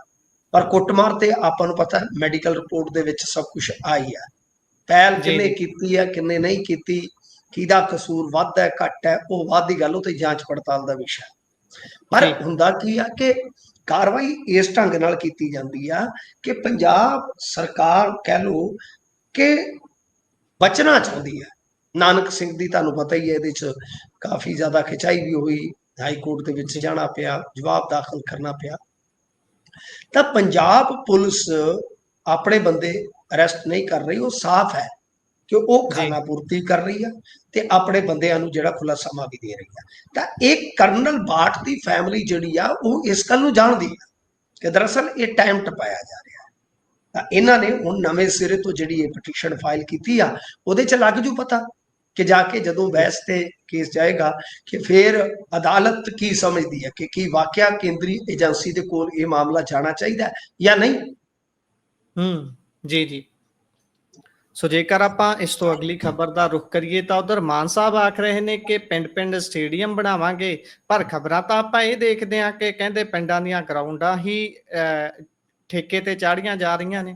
ਪਰ ਕੁੱਟਮਾਰ ਤੇ ਆਪਾਂ ਨੂੰ ਪਤਾ ਮੈਡੀਕਲ ਰਿਪੋਰਟ ਦੇ ਵਿੱਚ ਸਭ ਕੁਝ ਆਈ ਹੈ। ਪਹਿਲ ਕਿੰਨੇ ਕੀਤੀ ਹੈ ਕਿੰਨੇ ਨਹੀਂ ਕੀਤੀ, ਕਿਹਦਾ ਕਸੂਰ ਵੱਧ ਹੈ ਘੱਟ ਹੈ, ਉਹ ਬਾਅਦ ਦੀ ਗੱਲ, ਉਹ ਤੇ ਜਾਂਚ ਪੜਤਾਲ ਦਾ ਵਿਸ਼ਾ। ਪਰ ਹੁੰਦਾ ਕੀ ਆ ਕਿ ਕਾਰਵਾਈ ਇਸ ਢੰਗ ਨਾਲ ਕੀਤੀ ਜਾਂਦੀ ਆ ਕਿ ਪੰਜਾਬ ਸਰਕਾਰ ਕਹਿ ਲਓ ਕਿ ਬਚਣਾ ਚਾਹੁੰਦੀ ਹੈ। ਨਾਨਕ ਸਿੰਘ ਦੀ ਤੁਹਾਨੂੰ ਪਤਾ ਹੀ ਹੈ, ਇਹਦੇ 'ਚ ਕਾਫੀ ਜ਼ਿਆਦਾ ਖਿਚਾਈ ਵੀ ਹੋਈ, ਹਾਈ ਕੋਰਟ ਦੇ ਵਿੱਚ ਜਾਣਾ ਪਿਆ, ਜਵਾਬ ਦਾਖਲ ਕਰਨਾ ਪਿਆ। ਤਾਂ ਪੰਜਾਬ ਪੁਲਿਸ ਆਪਣੇ ਬੰਦੇ ਅਰੈਸਟ ਨਹੀਂ ਕਰ ਰਹੀ। ਉਹ ਸਾਫ਼ ਹੈ ਕਿ ਉਹ ਖਾਨਾ ਪੂਰਤੀ ਕਰ ਰਹੀ ਆ ਤੇ ਆਪਣੇ ਬੰਦਿਆਂ ਨੂੰ ਜਿਹੜਾ ਖੁੱਲਾ ਸਮਾਂ ਵੀ ਦੇ ਰਹੀ ਆ। ਤਾਂ ਇਹ ਕਰਨਲ ਬਾਠ ਦੀ ਫੈਮਿਲੀ ਜਿਹੜੀ ਆ ਉਹ ਇਸ ਗੱਲ ਨੂੰ ਜਾਣਦੀ ਆ ਕਿ ਦਰਅਸਲ ਇਹ ਟਾਈਮ ਟਪਾਇਆ ਜਾ ਰਿਹਾ। ਤਾਂ ਇਹਨਾਂ ਨੇ ਹੁਣ ਨਵੇਂ ਸਿਰੇ ਤੋਂ ਜਿਹੜੀ ਇਹ ਪਟੀਸ਼ਨ ਫਾਈਲ ਕੀਤੀ ਆ ਉਹਦੇ 'ਚ ਲੱਗ ਜੂ ਪਤਾ ਕਿ ਜਾ ਕੇ ਜਦੋਂ ਬਹਿਸ ਤੇ ਕੇਸ ਜਾਏਗਾ ਕਿ ਫਿਰ ਅਦਾਲਤ ਕੀ ਸਮਝਦੀ ਹੈ ਕਿ ਕੀ ਵਾਕਿਆ ਕੇਂਦਰੀ ਏਜੰਸੀ ਦੇ ਕੋਲ ਇਹ ਮਾਮਲਾ ਜਾਣਾ ਚਾਹੀਦਾ ਜਾਂ ਨਹੀਂ। ਜੀ। ਸੋ ਜੇਕਰ ਆਪਾਂ ਇਸ ਤੋਂ ਅਗਲੀ ਖਬਰ ਦਾ ਰੁਖ ਕਰੀਏ ਤਾਂ ਉਧਰ ਮਾਨ ਸਾਹਿਬ ਆਖ ਰਹੇ ਨੇ ਕਿ ਪਿੰਡ ਸਟੇਡੀਅਮ ਬਣਾਵਾਂਗੇ, ਪਰ ਖਬਰਾਂ ਤਾਂ ਆਪਾਂ ਇਹ ਦੇਖਦੇ ਹਾਂ ਕਿ ਕਹਿੰਦੇ ਪਿੰਡਾਂ ਦੀਆਂ ਗਰਾਊਂਡਾਂ ਹੀ ਠੇਕੇ ਤੇ ਚਾੜੀਆਂ ਜਾ ਰਹੀਆਂ ਨੇ।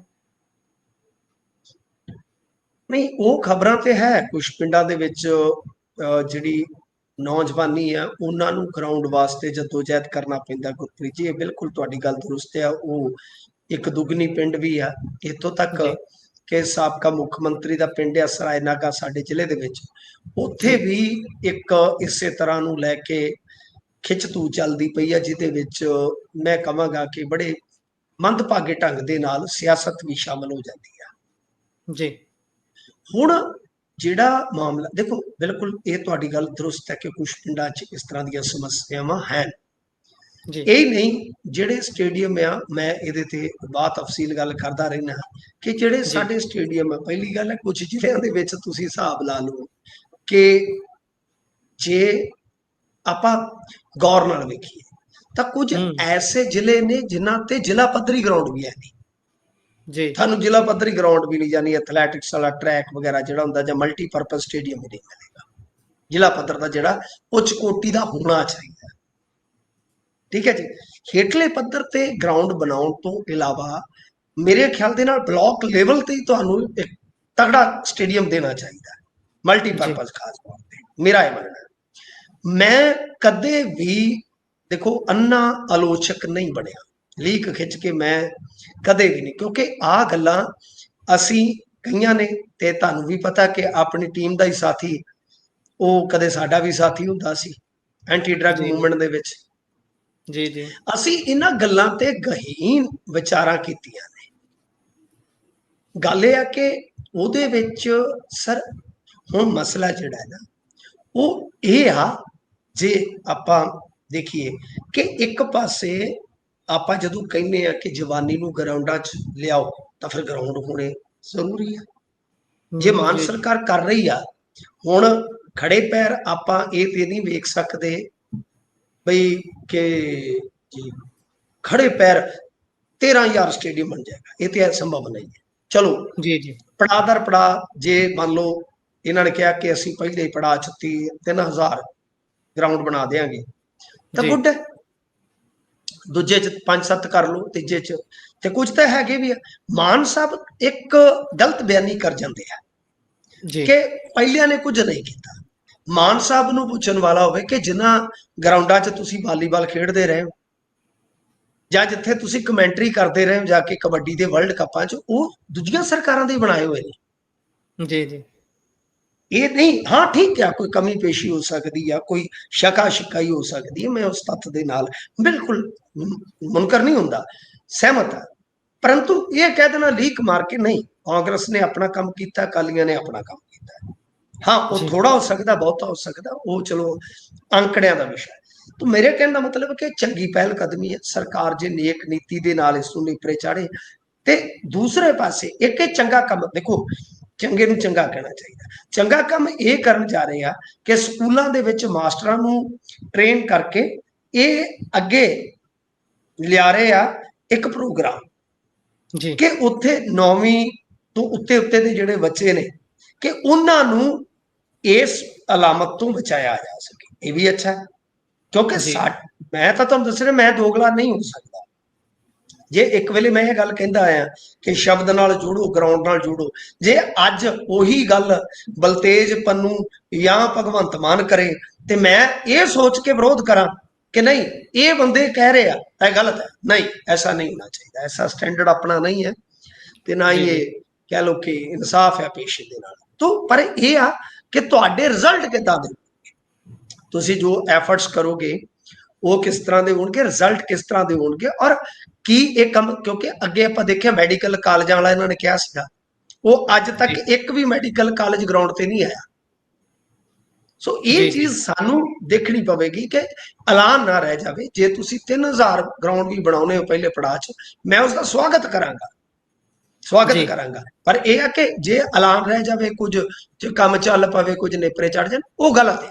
ਨਹੀਂ, ਉਹ ਖਬਰਾਂ ਤੇ ਹੈ ਕੁਝ ਪਿੰਡਾਂ ਦੇ ਵਿੱਚ ਜਿਹੜੀ ਨੌਜਵਾਨੀ ਆ ਉਹਨਾਂ ਨੂੰ ਗਰਾਊਂਡ ਵਾਸਤੇ ਜਦੋਜਹਿਦ ਕਰਨਾ ਪੈਂਦਾ। ਗੁਰਪ੍ਰੀਤ ਜੀ, ਇਹ ਬਿਲਕੁਲ ਤੁਹਾਡੀ ਗੱਲ ਦਰੁਸਤ ਆ। ਉਹ ਇੱਕ ਦੁਗਣੀ ਪਿੰਡ ਵੀ ਆ, ਇੱਥੋਂ ਤੱਕ ਕਿ ਸਾਬਕਾ ਮੁੱਖ ਮੰਤਰੀ ਦਾ ਪਿੰਡ ਆ ਸਰਾਏ ਨਾਗਾ ਸਾਡੇ ਜ਼ਿਲ੍ਹੇ ਦੇ ਵਿੱਚ, ਉੱਥੇ ਵੀ ਇੱਕ ਇਸੇ ਤਰ੍ਹਾਂ ਨੂੰ ਲੈ ਕੇ ਖਿੱਚਤੂ ਚੱਲਦੀ ਪਈ ਆ, ਜਿਹਦੇ ਵਿੱਚ ਮੈਂ ਕਹਾਂਗਾ ਕਿ ਬੜੇ ਮੰਦਭਾਗੇ ਢੰਗ ਦੇ ਨਾਲ ਸਿਆਸਤ ਵੀ ਸ਼ਾਮਲ ਹੋ ਜਾਂਦੀ ਆ ਜੀ। ਹੁਣ ਜਿਹੜਾ ਮਾਮਲਾ ਦੇਖੋ, ਬਿਲਕੁਲ ਇਹ ਤੁਹਾਡੀ ਗੱਲ ਦਰੁਸਤ ਹੈ ਕਿ ਕੁਝ ਪਿੰਡਾਂ 'ਚ ਇਸ ਤਰ੍ਹਾਂ ਦੀਆਂ ਸਮੱਸਿਆਵਾਂ ਹਨ। ਇਹ ਨਹੀਂ ਜਿਹੜੇ ਸਟੇਡੀਅਮ ਆ, ਮੈਂ ਇਹਦੇ ਤੇ ਬਾਤ ਤਫਸੀਲ ਗੱਲ ਕਰਦਾ ਰਹਿਣਾ ਕਿ ਜਿਹੜੇ ਸਾਡੇ ਸਟੇਡੀਅਮ ਆ, ਪਹਿਲੀ ਗੱਲ ਹੈ ਕੁਝ ਜ਼ਿਲ੍ਹਿਆਂ ਦੇ ਵਿੱਚ ਤੁਸੀਂ ਹਿਸਾਬ ਲਾ ਲਓ ਕਿ ਜੇ ਆਪਾਂ ਗੌਰ ਨਾਲ ਵੇਖੀਏ ਤਾਂ ਕੁਝ ਐਸੇ ਜ਼ਿਲ੍ਹੇ ਨੇ ਜਿਨ੍ਹਾਂ ਤੇ ਜ਼ਿਲ੍ਹਾ ਪੱਧਰੀ ਗਰਾਊਂਡ ਵੀ ਹੈ ਨਹੀਂ। ਤੁਹਾਨੂੰ ਜ਼ਿਲ੍ਹਾ ਪੱਧਰੀ ਗਰਾਊਂਡ ਵੀ ਨਹੀਂ, ਜਾਨੀ ਐਥਲੈਟਿਕਸ ਵਾਲਾ ਟਰੈਕ ਵਗੈਰਾ ਜਿਹੜਾ ਹੁੰਦਾ ਜਾਂ ਮਲਟੀਪਰਪਜ਼ ਸਟੇਡੀਅਮ ਵੀ ਨਹੀਂ ਮਿਲੇਗਾ। ਜ਼ਿਲ੍ਹਾ ਪੱਧਰ ਦਾ ਜਿਹੜਾ ਉੱਚ ਕੋਟੀ ਦਾ ਹੋਣਾ ਚਾਹੀਦਾ, ਠੀਕ ਹੈ ਜੀ। ਹੇਠਲੇ ਪੱਧਰ ਤੇ ਗਰਾਊਂਡ ਬਣਾਉਣ ਤੋਂ ਇਲਾਵਾ ਮੇਰੇ ਖਿਆਲ ਦੇ ਨਾਲ ਬਲਾਕ ਲੈਵਲ ਤੇ ਹੀ ਤੁਹਾਨੂੰ ਇੱਕ ਤਗੜਾ ਸਟੇਡੀਅਮ ਦੇਣਾ ਚਾਹੀਦਾ, ਮਲਟੀਪਰਪਜ਼ ਖਾਸ ਤੌਰ ਤੇ, ਮੇਰਾ ਇਹ ਮੰਨਣਾ। ਮੈਂ ਕਦੇ ਵੀ ਦੇਖੋ ਅੰਨਾ ਆਲੋਚਕ ਨਹੀਂ ਬਣਿਆ, ਲੀਕ ਖਿੱਚ ਕੇ ਮੈਂ ਕਦੇ ਵੀ ਨਹੀਂ, ਕਿਉਂਕਿ ਆਹ ਗੱਲਾਂ ਅਸੀਂ ਕਈਆਂ ਨੇ ਤੇ ਤੁਹਾਨੂੰ ਵੀ ਪਤਾ ਕਿ ਆਪਣੀ ਟੀਮ ਦਾ ਹੀ ਸਾਥੀ, ਉਹ ਕਦੇ ਸਾਡਾ ਵੀ ਸਾਥੀ ਹੁੰਦਾ ਸੀ ਐਂਟੀ ਡਰੱਗ ਮੂਵਮੈਂਟ ਦੇ ਵਿੱਚ। ਅਸੀਂ ਇਹਨਾਂ ਗੱਲਾਂ ਤੇ ਗਹੀਨ ਵਿਚਾਰਾਂ ਕੀਤੀਆਂ ਨੇ ਗੱਲ ਇਹ ਆ ਕਿ ਉਹਦੇ ਵਿੱਚ ਸਰ ਹੁਣ ਮਸਲਾ ਜਿਹੜਾ ਹੈ ਨਾ ਉਹ ਇਹ ਆ, ਜੇ ਆਪਾਂ ਦੇਖੀਏ ਕਿ ਇੱਕ ਪਾਸੇ ਆਪਾਂ ਜਦੋਂ ਕਹਿੰਦੇ ਆ ਕਿ ਜਵਾਨੀ ਨੂੰ ਗਰਾਊਂਡਾਂ 'ਚ ਲਿਆਓ ਤਾਂ ਫਿਰ ਗਰਾਊਂਡ ਹੋਣੇ ਜ਼ਰੂਰੀ ਆ। ਜੇ ਮਾਨ ਜੀ ਸਰਕਾਰ ਕਰ ਰਹੀ ਆ, ਹੁਣ ਖੜੇ ਪੈਰ ਆਪਾਂ ਇਹ ਤੇ ਨਹੀਂ ਵੇਖ ਸਕਦੇ ਬਈ ਕਿ ਜੀ ਖੜੇ ਪੈਰ 13,000 ਸਟੇਡੀਅਮ ਬਣ ਜਾਏਗਾ, ਇਹ ਤੇ ਸੰਭਵ ਨਹੀਂ ਹੈ। ਚਲੋ ਜੀ ਜੀ ਪੜਾਅ ਦਰ ਪੜਾਅ, ਜੇ ਮੰਨ ਲਓ ਇਹਨਾਂ ਨੇ ਕਿਹਾ ਕਿ ਅਸੀਂ ਪਹਿਲੇ ਪੜਾਅ 'ਚ 3,000 ਗਰਾਊਂਡ ਬਣਾ ਦੇਾਂਗੇ ਤਾਂ ਜੀ ਗੁੱਡ ਹੈ, ਦੂਜੇ 'ਚ 5-7 ਕਰ ਲਓ, ਤੀਜੇ 'ਚ ਤੇ ਕੁਝ ਤਾਂ ਹੈਗੇ ਵੀ ਆ। ਮਾਨ ਸਾਹਿਬ ਇੱਕ ਗਲਤ ਬਿਆਨੀ ਕਰ ਜਾਂਦੇ ਆ ਜੀ ਕਿ ਪਹਿਲਿਆਂ ਨੇ ਕੁਝ ਨਹੀਂ ਕੀਤਾ। ਮਾਨ ਸਾਹਿਬ ਨੂੰ ਪੁੱਛਣ ਵਾਲਾ ਹੋਵੇ ਕਿ ਜਿਨ੍ਹਾਂ ਗਰਾਊਂਡਾਂ 'ਚ ਤੁਸੀਂ ਵਾਲੀਬਾਲ ਖੇਡਦੇ ਰਹੇ ਹੋ ਜਾਂ ਜਿੱਥੇ ਤੁਸੀਂ ਕਮੈਂਟਰੀ ਕਰਦੇ ਰਹੇ ਹੋ ਜਾ ਕੇ ਕਬੱਡੀ ਦੇ ਵਰਲਡ ਕੱਪਾਂ 'ਚ, ਉਹ ਦੂਜੀਆਂ ਸਰਕਾਰਾਂ ਦੇ ਬਣਾਏ ਹੋਏ ਨੇ। ਜੀ ਜੀ ਇਹ ਨਹੀਂ, ਹਾਂ ਠੀਕ ਆ, ਕੋਈ ਕਮੀ ਪੇਸ਼ੀ ਹੋ ਸਕਦੀ ਆ, ਕੋਈ ਸ਼ਕਾ ਸ਼ਿਕਾਈ ਹੋ ਸਕਦੀ ਹੈ, ਮੈਂ ਉਸ ਤੱਥ ਦੇ ਨਾਲ ਬਿਲਕੁਲ ਮੁਨਕਰ ਨਹੀਂ ਹੁੰਦਾ, ਸਹਿਮਤ ਆ। ਪਰੰਤੂ ਇਹ ਕਹਿ ਦੇਣਾ ਲੀਕ ਮਾਰ ਕੇ ਨਹੀਂ, ਕਾਂਗਰਸ ਨੇ ਆਪਣਾ ਕੰਮ ਕੀਤਾ, ਅਕਾਲੀਆਂ ਨੇ ਆਪਣਾ ਕੰਮ ਕੀਤਾ। ਹਾਂ ਉਹ ਜੀ ਥੋੜਾ ਹੋ ਸਕਦਾ, ਬਹੁਤਾ ਹੋ ਸਕਦਾ, ਉਹ ਚਲੋ ਅੰਕੜਿਆਂ ਦਾ ਵਿਸ਼ਾ ਹੈ। ਤਾਂ ਮੇਰੇ ਕਹਿਣ ਦਾ ਮਤਲਬ ਕਿ ਚੰਗੀ ਪਹਿਲ ਕਦਮੀ ਹੈ, ਸਰਕਾਰ ਜੇ ਨੇਕ ਨੀਤੀ ਦੇ ਨਾਲ ਇਸ ਨੂੰ ਨੇਪਰੇ ਚਾੜੇ। ਤੇ ਦੂਸਰੇ ਪਾਸੇ ਇੱਕ ਇਹ ਚੰਗਾ ਕੰਮ ਦੇਖੋ, ਚੰਗੇ ਨੂੰ ਚੰਗਾ ਕਹਿਣਾ ਚਾਹੀਦਾ। ਚੰਗਾ ਕੰਮ ਇਹ ਕਰਨ ਜਾ ਰਹੇ ਆ ਕਿ ਸਕੂਲਾਂ ਦੇ ਵਿੱਚ ਮਾਸਟਰਾਂ ਨੂੰ ਟ੍ਰੇਨ ਕਰਕੇ ਇਹ ਅੱਗੇ ਲਿਆ ਰਹੇ ਆ ਇੱਕ ਪ੍ਰੋਗਰਾਮ ਜੀ ਕਿ ਉੱਥੇ 9ਵੀਂ ਤੋਂ ਉੱਤੇ ਦੇ ਜਿਹੜੇ ਬੱਚੇ ਨੇ ਕਿ ਉਹਨਾਂ ਨੂੰ ਇਸ ਅਲਾਮਤ ਤੋਂ ਬਚਾਇਆ ਜਾ ਸਕੇ। ਇਹ ਵੀ ਅੱਛਾ ਹੈ, ਕਿਉਂਕਿ ਮੈਂ ਤਾਂ ਤੁਹਾਨੂੰ ਦੱਸ ਰਿਹਾ, ਮੈਂ ਦੋਗਲਾ ਨਹੀਂ ਹੋ ਸਕਦਾ। ਜੇ ਇੱਕ ਵੇਲੇ ਮੈਂ ਇਹ ਗੱਲ ਕਹਿੰਦਾ ਆਇਆ ਕਿ ਸ਼ਬਦ ਨਾਲ ਜੋੜੋ, ਗਰਾਊਂਡ ਨਾਲ ਜੋੜੋ, ਜੇ ਅੱਜ ਉਹੀ ਗੱਲ ਬਲਤੇਜ ਪੰਨੂ ਜਾਂ ਭਗਵੰਤ ਮਾਨ ਕਰੇ ਤੇ ਮੈਂ ਇਹ ਸੋਚ ਕੇ ਵਿਰੋਧ ਕਰਾਂ ਕਿ ਨਹੀਂ ਇਹ ਬੰਦੇ ਕਹਿ ਰਹੇ ਆ ਇਹ ਗਲਤ ਹੈ, ਨਹੀਂ, ਐਸਾ ਨਹੀਂ ਹੋਣਾ ਚਾਹੀਦਾ। ਐਸਾ ਸਟੈਂਡਰਡ ਆਪਣਾ ਨਹੀਂ ਹੈ ਤੇ ਨਾ ਹੀ ਇਹ ਕਹਿ ਲਓ ਕਿ ਇਨਸਾਫ ਹੈ ਪੇਸ਼ੇ ਦੇ ਨਾਲ। ਤੋਂ ਪਰ ਇਹ ਆ ਕਿ ਤੁਹਾਡੇ ਰਿਜ਼ਲਟ ਕਿੱਦਾਂ ਦੇ, ਤੁਸੀਂ ਜੋ ਐਫਰਟਸ ਕਰੋਗੇ ਉਹ ਕਿਸ ਤਰ੍ਹਾਂ ਦੇ ਹੋਣਗੇ, ਰਿਜ਼ਲਟ ਕਿਸ ਤਰ੍ਹਾਂ ਦੇ ਹੋਣਗੇ, ਔਰ ਕੀ ਇਹ ਕੰਮ, ਕਿਉਂਕਿ ਅੱਗੇ ਆਪਾਂ ਦੇਖਿਆ ਮੈਡੀਕਲ ਕਾਲਜਾਂ ਵਾਲਾ ਇਹਨਾਂ ਨੇ ਕਿਹਾ ਸੀਗਾ, ਉਹ ਅੱਜ ਤੱਕ ਇੱਕ ਵੀ ਮੈਡੀਕਲ ਕਾਲਜ ਗਰਾਊਂਡ ਤੇ ਨਹੀਂ ਆਇਆ। ਸੋ ਇਹ ਚੀਜ਼ ਸਾਨੂੰ ਦੇਖਣੀ ਪਵੇਗੀ ਕਿ ਐਲਾਨ ਨਾ ਰਹਿ ਜਾਵੇ। ਜੇ ਤੁਸੀਂ 3,000 ਗਰਾਊਂਡ ਵੀ ਬਣਾਉਣੇ ਹੋ ਪਹਿਲੇ ਪੜਾਅ 'ਚ, ਮੈਂ ਉਸ ਦਾ ਸਵਾਗਤ ਕਰਾਂਗਾ, ਪਰ ਇਹ ਆ ਕਿ ਜੇ ਐਲਾਨ ਰਹਿ ਜਾਵੇ, ਕੁਝ ਜੇ ਕੰਮ ਚੱਲ ਪਵੇ, ਕੁਝ ਨੇਪਰੇ ਚੜ ਜਾਣ, ਉਹ ਗਲਤ ਆ।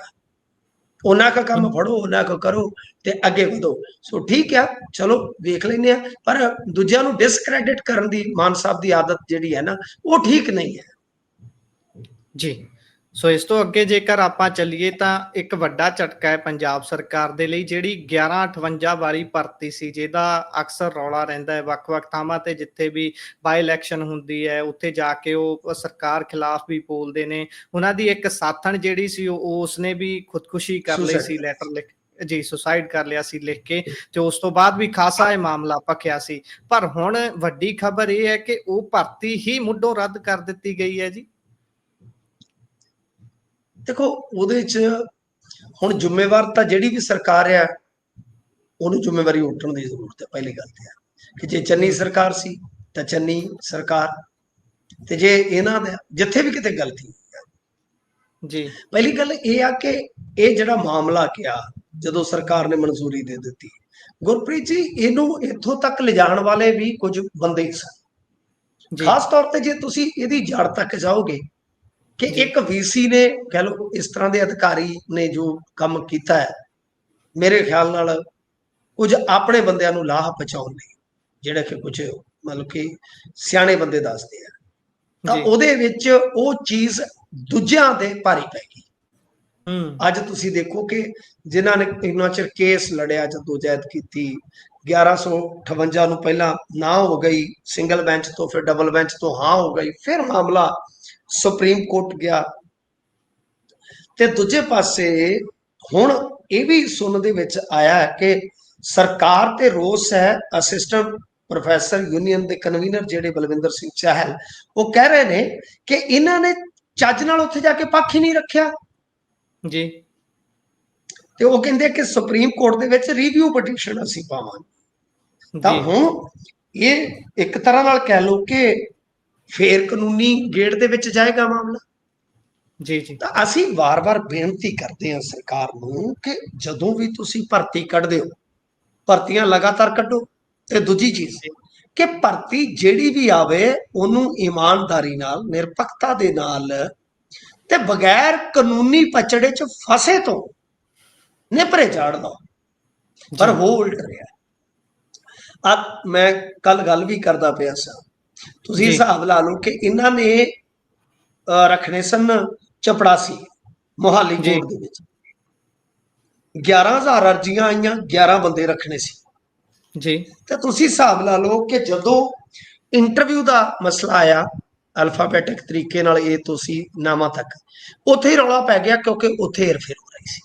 ਉਹਨਾਂ ਦਾ ਕੰਮ ਫੜੋ, ਉਹਨਾਂ ਕੋ ਕਰੋ ਤੇ ਅੱਗੇ ਵਧੋ। ਸੋ ਠੀਕ ਆ, ਚਲੋ ਵੇਖ ਲੈਂਦੇ ਆ, ਪਰ ਦੂਜਿਆਂ ਨੂੰ ਡਿਸਕ੍ਰੈਡਿਟ ਕਰਨ ਦੀ ਮਾਨ ਸਾਹਿਬ ਦੀ ਆਦਤ ਜਿਹੜੀ ਹੈ ਨਾ, ਉਹ ਠੀਕ ਨਹੀਂ ਹੈ ਜੀ। ਸੋ ਇਸ ਤੋਂ ਅੱਗੇ ਜੇਕਰ ਆਪਾਂ ਚੱਲੀਏ ਤਾਂ ਇੱਕ ਵੱਡਾ ਝਟਕਾ ਹੈ ਪੰਜਾਬ ਸਰਕਾਰ ਦੇ ਲਈ, ਜਿਹੜੀ 1158 ਵਾਲੀ ਭਰਤੀ ਸੀ, ਜਿਹਦਾ ਅਕਸਰ ਰੌਲਾ ਰਹਿੰਦਾ ਹੈ ਵੱਖ-ਵੱਖ ਥਾਵਾਂ ਤੇ, ਜਿੱਥੇ ਵੀ ਬਾਈ ਇਲੈਕਸ਼ਨ ਹੁੰਦੀ ਹੈ ਉੱਥੇ ਜਾ ਕੇ ਉਹ ਸਰਕਾਰ ਖਿਲਾਫ ਵੀ ਬੋਲਦੇ ਨੇ। ਉਹਨਾਂ ਦੀ ਇੱਕ ਸਾਥਣ ਜਿਹੜੀ ਸੀ ਉਸਨੇ ਵੀ ਖੁਦਕੁਸ਼ੀ ਕਰ ਲਈ ਸੀ, ਲੈਟਰ ਲਿਖ ਜੀ ਸੁਸਾਈਡ ਕਰ ਲਿਆ ਸੀ ਲਿਖ ਕੇ, ਤੇ ਉਸ ਤੋਂ ਬਾਅਦ ਵੀ ਖਾਸਾ ਇਹ ਮਾਮਲਾ ਭਖਿਆ ਸੀ। ਪਰ ਹੁਣ ਵੱਡੀ ਖਬਰ ਇਹ ਹੈ ਕਿ ਉਹ ਭਰਤੀ ਹੀ ਮੁੱਢੋਂ ਰੱਦ ਕਰ ਦਿੱਤੀ ਗਈ ਹੈ ਜੀ। ਦੇਖੋ ਉਹਦੇ 'ਚ ਹੁਣ ਜ਼ਿੰਮੇਵਾਰ ਤਾਂ ਜਿਹੜੀ ਵੀ ਸਰਕਾਰ ਆ ਉਹਨੂੰ ਜ਼ਿੰਮੇਵਾਰੀ ਉੱਠਣ ਦੀ ਜ਼ਰੂਰਤ ਹੈ। ਪਹਿਲੀ ਗੱਲ ਤੇ ਆ ਕਿ ਜੇ ਚੰਨੀ ਸਰਕਾਰ ਸੀ ਤਾਂ ਚੰਨੀ ਸਰਕਾਰ, ਤੇ ਜੇ ਇਹਨਾਂ ਦਾ ਜਿੱਥੇ ਵੀ ਕਿਤੇ ਗਲਤੀ ਜੀ, ਪਹਿਲੀ ਗੱਲ ਇਹ ਆ ਕਿ ਇਹ ਜਿਹੜਾ ਮਾਮਲਾ ਕਿਹਾ ਜਦੋਂ ਸਰਕਾਰ ਨੇ ਮਨਜ਼ੂਰੀ ਦੇ ਦਿੱਤੀ, ਗੁਰਪ੍ਰੀਤ ਜੀ ਇਹਨੂੰ ਇੱਥੋਂ ਤੱਕ ਲਿਜਾਣ ਵਾਲੇ ਵੀ ਕੁਝ ਬੰਦੇ ਸਨ। ਖਾਸ ਤੌਰ ਤੇ ਜੇ ਤੁਸੀਂ ਇਹਦੀ ਜੜ ਤੱਕ ਜਾਓਗੇ ਕਿ ਇੱਕ ਵੀਸੀ ਨੇ ਕਹਿ ਲਓ ਇਸ ਤਰ੍ਹਾਂ ਦੇ ਅਧਿਕਾਰੀ ਨੇ ਜੋ ਕੰਮ ਕੀਤਾ ਹੈ, ਮੇਰੇ ਖਿਆਲ ਨਾਲ ਕੁਝ ਆਪਣੇ ਬੰਦਿਆਂ ਨੂੰ ਲਾਹ ਪਹੁੰਚਾਉਣ ਲਈ, ਜਿਹੜੇ ਕਿ ਕੁਝ ਮਤਲਬ ਕਿ ਸਿਆਣੇ ਬੰਦੇ ਦੱਸਦੇ ਆ, ਤਾਂ ਉਹਦੇ ਵਿੱਚ ਉਹ ਚੀਜ਼ ਦੂਜਿਆਂ ਦੇ ਭਾਰੀ ਪੈ ਗਈ। ਅੱਜ ਤੁਸੀਂ ਦੇਖੋ ਕਿ ਜਿਨ੍ਹਾਂ ਨੇ ਇੰਨਾ ਚਿਰ ਕੇਸ ਲੜਿਆ, ਜਦੋਜਹਿਦ ਕੀਤੀ, 1158 ਨੂੰ ਪਹਿਲਾਂ ਨਾ ਹੋ ਗਈ ਸਿੰਗਲ ਬੈਂਚ ਤੋਂ, ਫਿਰ ਡਬਲ ਬੈਂਚ ਤੋਂ ਹਾਂ ਹੋ ਗਈ, ਫਿਰ ਮਾਮਲਾ ਸੁਪਰੀਮ ਕੋਰਟ ਗਿਆ, ਤੇ ਦੂਜੇ ਪਾਸੇ ਹੁਣ ਇਹ ਵੀ ਸੁਣਨ ਦੇ ਵਿੱਚ ਆਇਆ ਹੈ ਕਿ ਸਰਕਾਰ ਤੇ ਰੋਸ ਹੈ। ਅਸਿਸਟੈਂਟ ਪ੍ਰੋਫੈਸਰ ਯੂਨੀਅਨ ਦੇ ਕਨਵੀਨਰ ਜਿਹੜੇ ਬਲਵਿੰਦਰ ਸਿੰਘ ਚਾਹਲ, ਉਹ ਕਹਿ ਰਹੇ ਨੇ ਕਿ ਇਹਨਾਂ ਨੇ ਚੱਜ ਨਾਲ ਉੱਥੇ ਜਾ ਕੇ ਪੱਖ ਹੀ ਨਹੀਂ ਰੱਖਿਆ ਜੀ, ਤੇ ਉਹ ਕਹਿੰਦੇ ਕਿ ਸੁਪਰੀਮ ਕੋਰਟ ਦੇ ਵਿੱਚ ਰਿਵਿਊ ਪਟੀਸ਼ਨ ਅਸੀਂ ਪਾਵਾਂਗੇ। ਤਾਂ ਹੁਣ ਇਹ ਇੱਕ ਤਰ੍ਹਾਂ ਨਾਲ ਕਹਿ ਲਓ ਕਿ ਫਿਰ ਕਾਨੂੰਨੀ ਗੇੜ ਦੇ ਵਿੱਚ ਜਾਏਗਾ ਮਾਮਲਾ। ਜੀ ਜੀ ਤਾਂ ਅਸੀਂ ਵਾਰ-ਵਾਰ ਬੇਨਤੀ ਕਰਦੇ ਹਾਂ ਸਰਕਾਰ ਨੂੰ ਕਿ ਜਦੋਂ ਵੀ ਤੁਸੀਂ ਭਰਤੀ ਕੱਢਦੇ ਹੋ, ਭਰਤੀਆਂ ਲਗਾਤਾਰ ਕੱਢੋ। ਤੇ ਦੂਜੀ ਚੀਜ਼ ਕਿ ਭਰਤੀ ਜਿਹੜੀ ਵੀ ਆਵੇ ਉਹਨੂੰ ਇਮਾਨਦਾਰੀ ਨਾਲ, ਨਿਰਪੱਖਤਾ ਦੇ ਨਾਲ ਤੇ ਬਗੈਰ ਕਾਨੂੰਨੀ ਪਚੜੇ ਚ ਫਸੇ ਤੋਂ ਨਿਪਰੇ ਚਾੜਦਾ, ਪਰ ਜੀ ਹੋ ਉਲਟ ਰਿਹਾ। ਮੈਂ ਕੱਲ ਗੱਲ ਵੀ ਕਰਦਾ ਪਿਆ ਸਾਂ, ਤੁਸੀਂ ਜੀ ਹਿਸਾਬ ਲਾ ਲਓ ਕਿ ਇਹਨਾਂ ਨੇ ਰੱਖਣੇ ਸਨ ਚਪੜਾਸੀ ਮੋਹਾਲੀ ਜੀ ਬੋਰਡ ਦੇ ਵਿੱਚ 11,000 ਅਰਜ਼ੀਆਂ ਆਈਆਂ, 11 ਬੰਦੇ ਰੱਖਣੇ ਸੀ। ਜੀ ਤੇ ਤੁਸੀਂ ਹਿਸਾਬ ਲਾ ਲਓ ਕਿ ਜਦੋਂ ਇੰਟਰਵਿਊ ਦਾ ਮਸਲਾ ਆਇਆ ਅਲਫਾਬੈਟਿਕ ਤਰੀਕੇ ਨਾਲ ਇਹ ਤੁਸੀਂ ਨਾਮਾਂ ਤੱਕ, ਉੱਥੇ ਹੀ ਰੌਲਾ ਪੈ ਗਿਆ ਕਿਉਂਕਿ ਉੱਥੇ ਹੇਰਫੇਰ ਹੋ ਰਹੀ ਸੀ।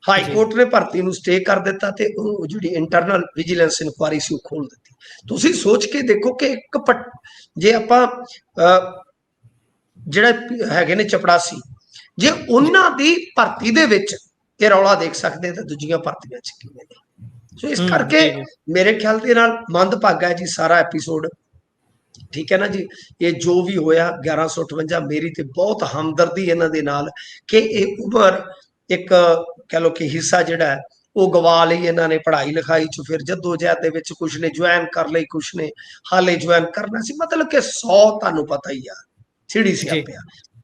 ਹਾਈ ਜੀ ਕੋਰਟ ਨੇ ਭਰਤੀ ਨੂੰ ਸਟੇ ਕਰ ਦਿੱਤਾ ਤੇ ਉਹ ਜਿਹੜੀ ਇੰਟਰਨਲ ਵਿਜੀਲੈਂਸ ਇਨਕੁਆਇਰੀ ਸੀ ਉਹ ਖੋਲ ਦਿੱਤੀ। ਤੁਸੀਂ ਸੋਚ ਕੇ ਦੇਖੋ ਕਿ ਜੇ ਆਪਾਂ ਜਿਹੜੇ ਹੈਗੇ ਨੇ ਚਪੜਾਸੀ, ਜੇ ਉਹਨਾਂ ਦੀ ਭਰਤੀ ਦੇ ਵਿੱਚ ਇਹ ਰੌਲਾ ਦੇਖ ਸਕਦੇ ਤਾਂ ਦੂਜੀਆਂ ਭਰਤੀਆਂ ਚ ਕਿਵੇਂ ਨੇ। ਸੋ ਇਸ ਕਰਕੇ ਜੀ ਜੀ ਮੇਰੇ ਖਿਆਲ ਦੇ ਨਾਲ ਮੰਦਭਾਗਾ ਹੈ ਜੀ ਸਾਰਾ ਐਪੀਸੋਡ, ਠੀਕ ਹੈ ਨਾ ਜੀ। ਇਹ ਜੋ ਵੀ ਹੋਇਆ 1158, ਮੇਰੀ ਤੇ ਬਹੁਤ ਹਮਦਰਦੀ ਇਹਨਾਂ ਦੇ ਨਾਲ ਕਿ ਇਹ ਉਮਰ ਇੱਕ ਕਹਿ ਲਓ ਕਿ ਹਿੱਸਾ ਜਿਹੜਾ ਹੈ ਉਹ ਗਵਾ ਲਈ ਇਹਨਾਂ ਨੇ ਪੜ੍ਹਾਈ ਲਿਖਾਈ ਚ, ਫਿਰ ਜਦੋਜਹਿਦ ਦੇ ਵਿੱਚ ਕੁਛ ਨੇ ਜੁਆਇਨ ਕਰ ਲਈ, ਕੁਛ ਨੇ ਹਾਲੇ ਜੁਆਇਨ ਕਰਨਾ ਸੀ, ਮਤਲਬ ਕਿ 100 ਤੁਹਾਨੂੰ ਪਤਾ ਹੀ ਆ ਛਿੜੀ ਸਿਆਪਿਆ।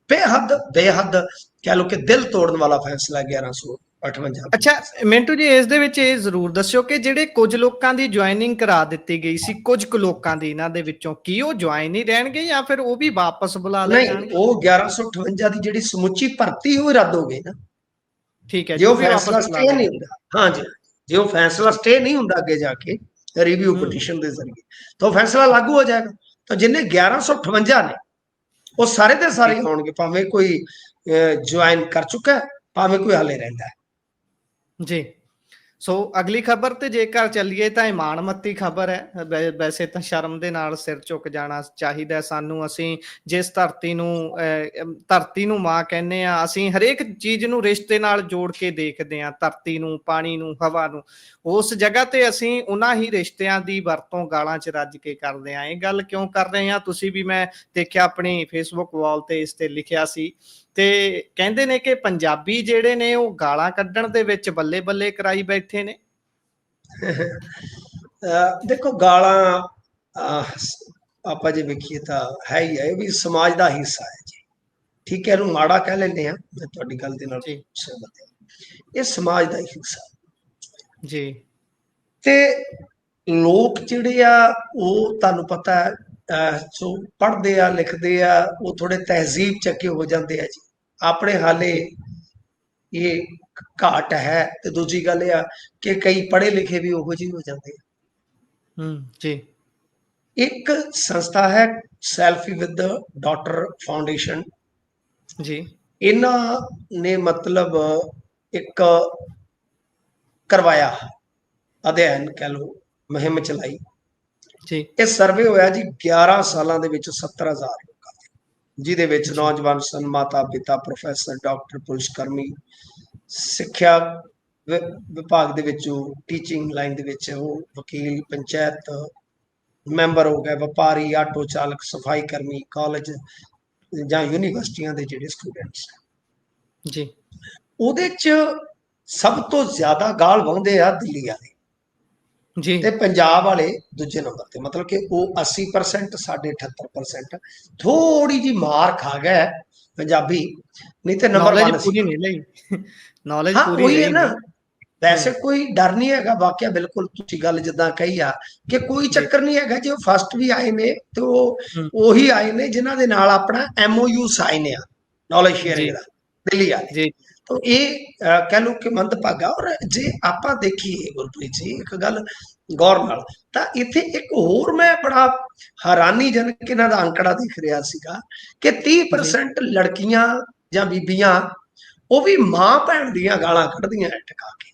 ਬੇਹੱਦ ਕਹਿ ਲਓ ਕਿ ਦਿਲ ਤੋੜਨ ਵਾਲਾ ਫੈਸਲਾ 1158। ਅੱਛਾ ਮਿੰਟੂ ਜੀ, ਇਸ ਦੇ ਵਿੱਚ ਇਹ ਜ਼ਰੂਰ ਦੱਸਿਓ ਕਿ ਜਿਹੜੇ ਕੁਝ ਲੋਕਾਂ ਦੀ ਜੁਆਇਨਿੰਗ ਕਰਾ ਦਿੱਤੀ ਗਈ ਸੀ, ਕੁਝ ਕੁ ਲੋਕਾਂ ਦੀ ਇਹਨਾਂ ਦੇ ਵਿੱਚੋਂ, ਕੀ ਉਹ ਜੁਆਇਨ ਹੀ ਰਹਿਣਗੇ ਜਾਂ ਫਿਰ ਉਹ ਵੀ ਵਾਪਸ ਬੁਲਾ ਲਏ ਨਹੀਂ, ਜਾਣਗੇ? ਉਹ 1158 ਦੀ ਜਿਹੜੀ ਸਮੁੱਚੀ ਭਰਤੀ ਉਹ ਰੱਦ ਹੋ ਗਈ ਨਾ, ਠੀਕ ਹੈ ਜੇ ਜੀ, ਉਹ ਉਹ ਵੀ ਵਾਪਸ ਫੈਸਲਾ ਬੁਲਾ ਸਟੇ ਲਏ ਨਹੀਂ ਜਾਣਗੇ। ਹੁੰਦਾ। ਹਾਂਜੀ, ਜੇ ਉਹ ਫੈਸਲਾ ਸਟੇ ਨਹੀਂ ਹੁੰਦਾ ਅੱਗੇ ਜਾ ਕੇ ਰਿਵਿਊ ਪਟੀਸ਼ਨ ਦੇ ਜ਼ਰੀਏ, ਤਾਂ ਉਹ ਫੈਸਲਾ ਲਾਗੂ ਹੋ ਜਾਏਗਾ। ਤਾਂ ਜਿੰਨੇ 1158 ਨੇ ਉਹ ਸਾਰੇ ਦੇ ਸਾਰੇ ਜੀ ਹੋਣਗੇ, ਭਾਵੇਂ ਕੋਈ ਜੁਆਇਨ ਕਰ ਚੁੱਕਾ ਹੈ, ਭਾਵੇਂ ਕੋਈ ਹਾਲੇ ਰਹਿੰਦਾ ਹੈ। ਜੀ ਸੋ ਅਗਲੀ ਖਬਰ ਤੇ ਜੇਕਰ ਚੱਲੀਏ ਤਾਂ ਇਮਾਨਮੱਤੀ ਖਬਰ ਹੈ। ਵੈਸੇ ਤਾਂ ਸ਼ਰਮ ਦੇ ਨਾਲ ਸਿਰ ਝੁਕ ਜਾਣਾ ਚਾਹੀਦਾ ਸਾਨੂੰ। ਅਸੀਂ ਜਿਸ ਧਰਤੀ ਨੂੰ ਮਾਂ ਕਹਿੰਦੇ ਆ, ਅਸੀਂ ਹਰੇਕ ਚੀਜ਼ ਨੂੰ ਰਿਸ਼ਤੇ ਨਾਲ ਜੋੜ ਕੇ ਦੇਖਦੇ ਹਾਂ, ਧਰਤੀ ਨੂੰ, ਪਾਣੀ ਨੂੰ, ਹਵਾ ਨੂੰ। ਉਸ ਜਗ੍ਹਾ ਤੇ ਅਸੀਂ ਉਹਨਾਂ ਹੀ ਰਿਸ਼ਤਿਆਂ ਦੀ ਵਰਤੋਂ ਗਾਲਾਂ ਚ ਰੱਜ ਕੇ ਕਰਦੇ ਹਾਂ। ਇਹ ਗੱਲ ਕਿਉਂ ਕਰ ਰਹੇ ਹਾਂ, ਤੁਸੀਂ ਵੀ ਮੈਂ ਦੇਖਿਆ ਆਪਣੀ ਫੇਸਬੁੱਕ ਵਾਲ ਤੇ ਇਸ ਤੇ ਲਿਖਿਆ ਸੀ। ਤੇ ਕਹਿੰਦੇ ਨੇ ਕਿ ਪੰਜਾਬੀ ਜਿਹੜੇ ਨੇ ਉਹ ਗਾਲਾਂ ਕੱਢਣ ਦੇ ਵਿੱਚ ਬੱਲੇ ਬੱਲੇ ਕਰਾਈ ਬੈਠੇ ਨੇ। ਦੇਖੋ ਗਾਲਾਂ ਆਪਾਂ ਜੇ ਵੇਖੀਏ ਤਾਂ ਹੈ ਹੀ ਹੈ, ਇਹ ਵੀ ਸਮਾਜ ਦਾ ਹਿੱਸਾ ਹੈ ਜੀ, ਠੀਕ ਹੈ। ਇਹਨੂੰ ਮਾੜਾ ਕਹਿ ਲੈਂਦੇ ਹਾਂ, ਮੈਂ ਤੁਹਾਡੀ ਗੱਲ ਦੇ ਨਾਲ ਜੀ ਸਹਿਮਤ ਹਾਂ, ਇਹ ਸਮਾਜ ਦਾ ਹੀ ਹਿੱਸਾ। ਜੀ ਤੇ ਲੋਕ ਜਿਹੜੇ ਆ ਉਹ ਤੁਹਾਨੂੰ ਪਤਾ ਹੈ ਸੋ ਪੜ੍ਹਦੇ ਆ, ਲਿਖਦੇ ਆ, ਉਹ ਥੋੜੇ ਤਹਿਜ਼ੀਬ ਚੱਕੇ ਹੋ ਜਾਂਦੇ ਆ ਜੀ। ਆਪਣੇ ਹਾਲੇ ਇਹ ਘਾਟ ਹੈ। ਤੇ ਦੂਜੀ ਗੱਲ ਇਹ ਆ ਕਿ ਕਈ ਪੜ੍ਹੇ ਲਿਖੇ ਵੀ ਉਹੋ ਜਿਹੇ ਹੋ ਜਾਂਦੇ ਆ। ਜੀ ਇੱਕ ਸੰਸਥਾ ਹੈ ਸੈਲਫੀ ਵਿਦ ਡਾਟਰ ਫਾਊਂਡੇਸ਼ਨ, ਜੀ ਇਹਨਾਂ ਨੇ ਮਤਲਬ ਇੱਕ ਕਰਵਾਇਆ ਅਧਿਐਨ, ਕਹਿ ਲਓ ਮੁਹਿੰਮ ਚਲਾਈ। ਜੀ ਇਹ ਸਰਵੇ ਹੋਇਆ ਜੀ 11 ਸਾਲਾਂ ਦੇ ਵਿੱਚ 70,000 ਲੋਕਾਂ ਦੇ, ਜਿਹਦੇ ਵਿੱਚ ਜੀ ਨੌਜਵਾਨ ਸਨ, ਮਾਤਾ ਪਿਤਾ, ਪ੍ਰੋਫੈਸਰ, ਡਾਕਟਰ, ਪੁਲਿਸ ਕਰਮੀ, ਸਿੱਖਿਆ ਵਿਭਾਗ ਦੇ ਵਿੱਚ, ਟੀਚਿੰਗ ਲਾਈਨ ਦੇ ਵਿੱਚ ਉਹ ਵਕੀਲ, ਪੰਚਾਇਤ ਮੈਂਬਰ ਹੋ ਗਏ, ਵਪਾਰੀ, ਆਟੋ ਚਾਲਕ, ਸਫਾਈ ਕਰਮੀ, ਕਾਲਜ ਜਾਂ ਯੂਨੀਵਰਸਿਟੀਆਂ ਦੇ ਜਿਹੜੇ ਸਟੂਡੈਂਟਸ। ਜੀ ਉਹਦੇ ਚ ਸਭ ਤੋਂ ਜ਼ਿਆਦਾ ਗਾਲ ਵੰਦੇ ਆ ਦਿੱਲੀ ਵਾਲੇ ਜੀ ਤੇ ਪੰਜਾਬ ਵਾਲੇ ਦੂਜੇ ਨੰਬਰ ਤੇ, ਮਤਲਬ ਕਿ ਉਹ 80%, ਸਾਡੇ 78%। ਥੋੜੀ ਜੀ ਮਾਰ ਖਾ ਗਏ ਪੰਜਾਬੀ, ਨਹੀਂ ਤੇ ਨੰਬਰ ਨੌਲੇਜ 1 ਸੀ। ਪੂਰੀ ਨਹੀਂ ਲਈ, ਨੌਲੇਜ ਹਾਂ ਪੂਰੀ ਉਹੀ ਹੈ ਰਹੀ ਨਾ, ਨਹੀਂ। ਵੈਸੇ ਕੋਈ ਡਰ ਨਹੀਂ ਹੈਗਾ, ਵਾਕਿਆ ਬਿਲਕੁਲ ਤੁਸੀਂ ਗੱਲ ਜਿੱਦਾਂ ਕਹੀ ਆ ਕਿ ਕੋਈ ਜੀ ਚੱਕਰ ਨਹੀਂ ਹੈਗਾ। ਜੇ ਉਹ ਫਸਟ ਵੀ ਆਏ ਨੇ ਤੇ ਉਹ ਉਹੀ ਆਏ ਨੇ ਜਿਨ੍ਹਾਂ ਦੇ ਨਾਲ ਆਪਣਾ MOU ਸਾਈਨ ਆ ਨੌਲੇਜ ਸ਼ੇਅਰਿੰਗ ਜੀ ਦਾ, ਦਿੱਲੀ ਵਾਲੇ। ਜੀ ਤਾਂ ਇਹ ਕਹਿ ਲਓ ਕਿ ਮੰਦਭਾਗਾ। ਔਰ ਜੇ ਆਪਾਂ ਦੇਖੀਏ ਗੁਰਪ੍ਰੀਤ ਜੀ ਇੱਕ ਗੱਲ ਗੌਰ ਨਾਲ, ਤਾਂ ਇੱਥੇ ਇੱਕ ਹੋਰ ਮੈਂ ਬੜਾ ਹੈਰਾਨੀਜਨਕ ਇਹਨਾਂ ਦਾ ਅੰਕੜਾ ਦੇਖ ਰਿਹਾ ਸੀਗਾ ਕਿ 30% ਲੜਕੀਆਂ ਜਾਂ ਬੀਬੀਆਂ ਉਹ ਵੀ ਮਾਂ ਭੈਣ ਦੀਆਂ ਗਾਲਾਂ ਕੱਢਦੀਆਂ ਟਕਾ ਕੇ।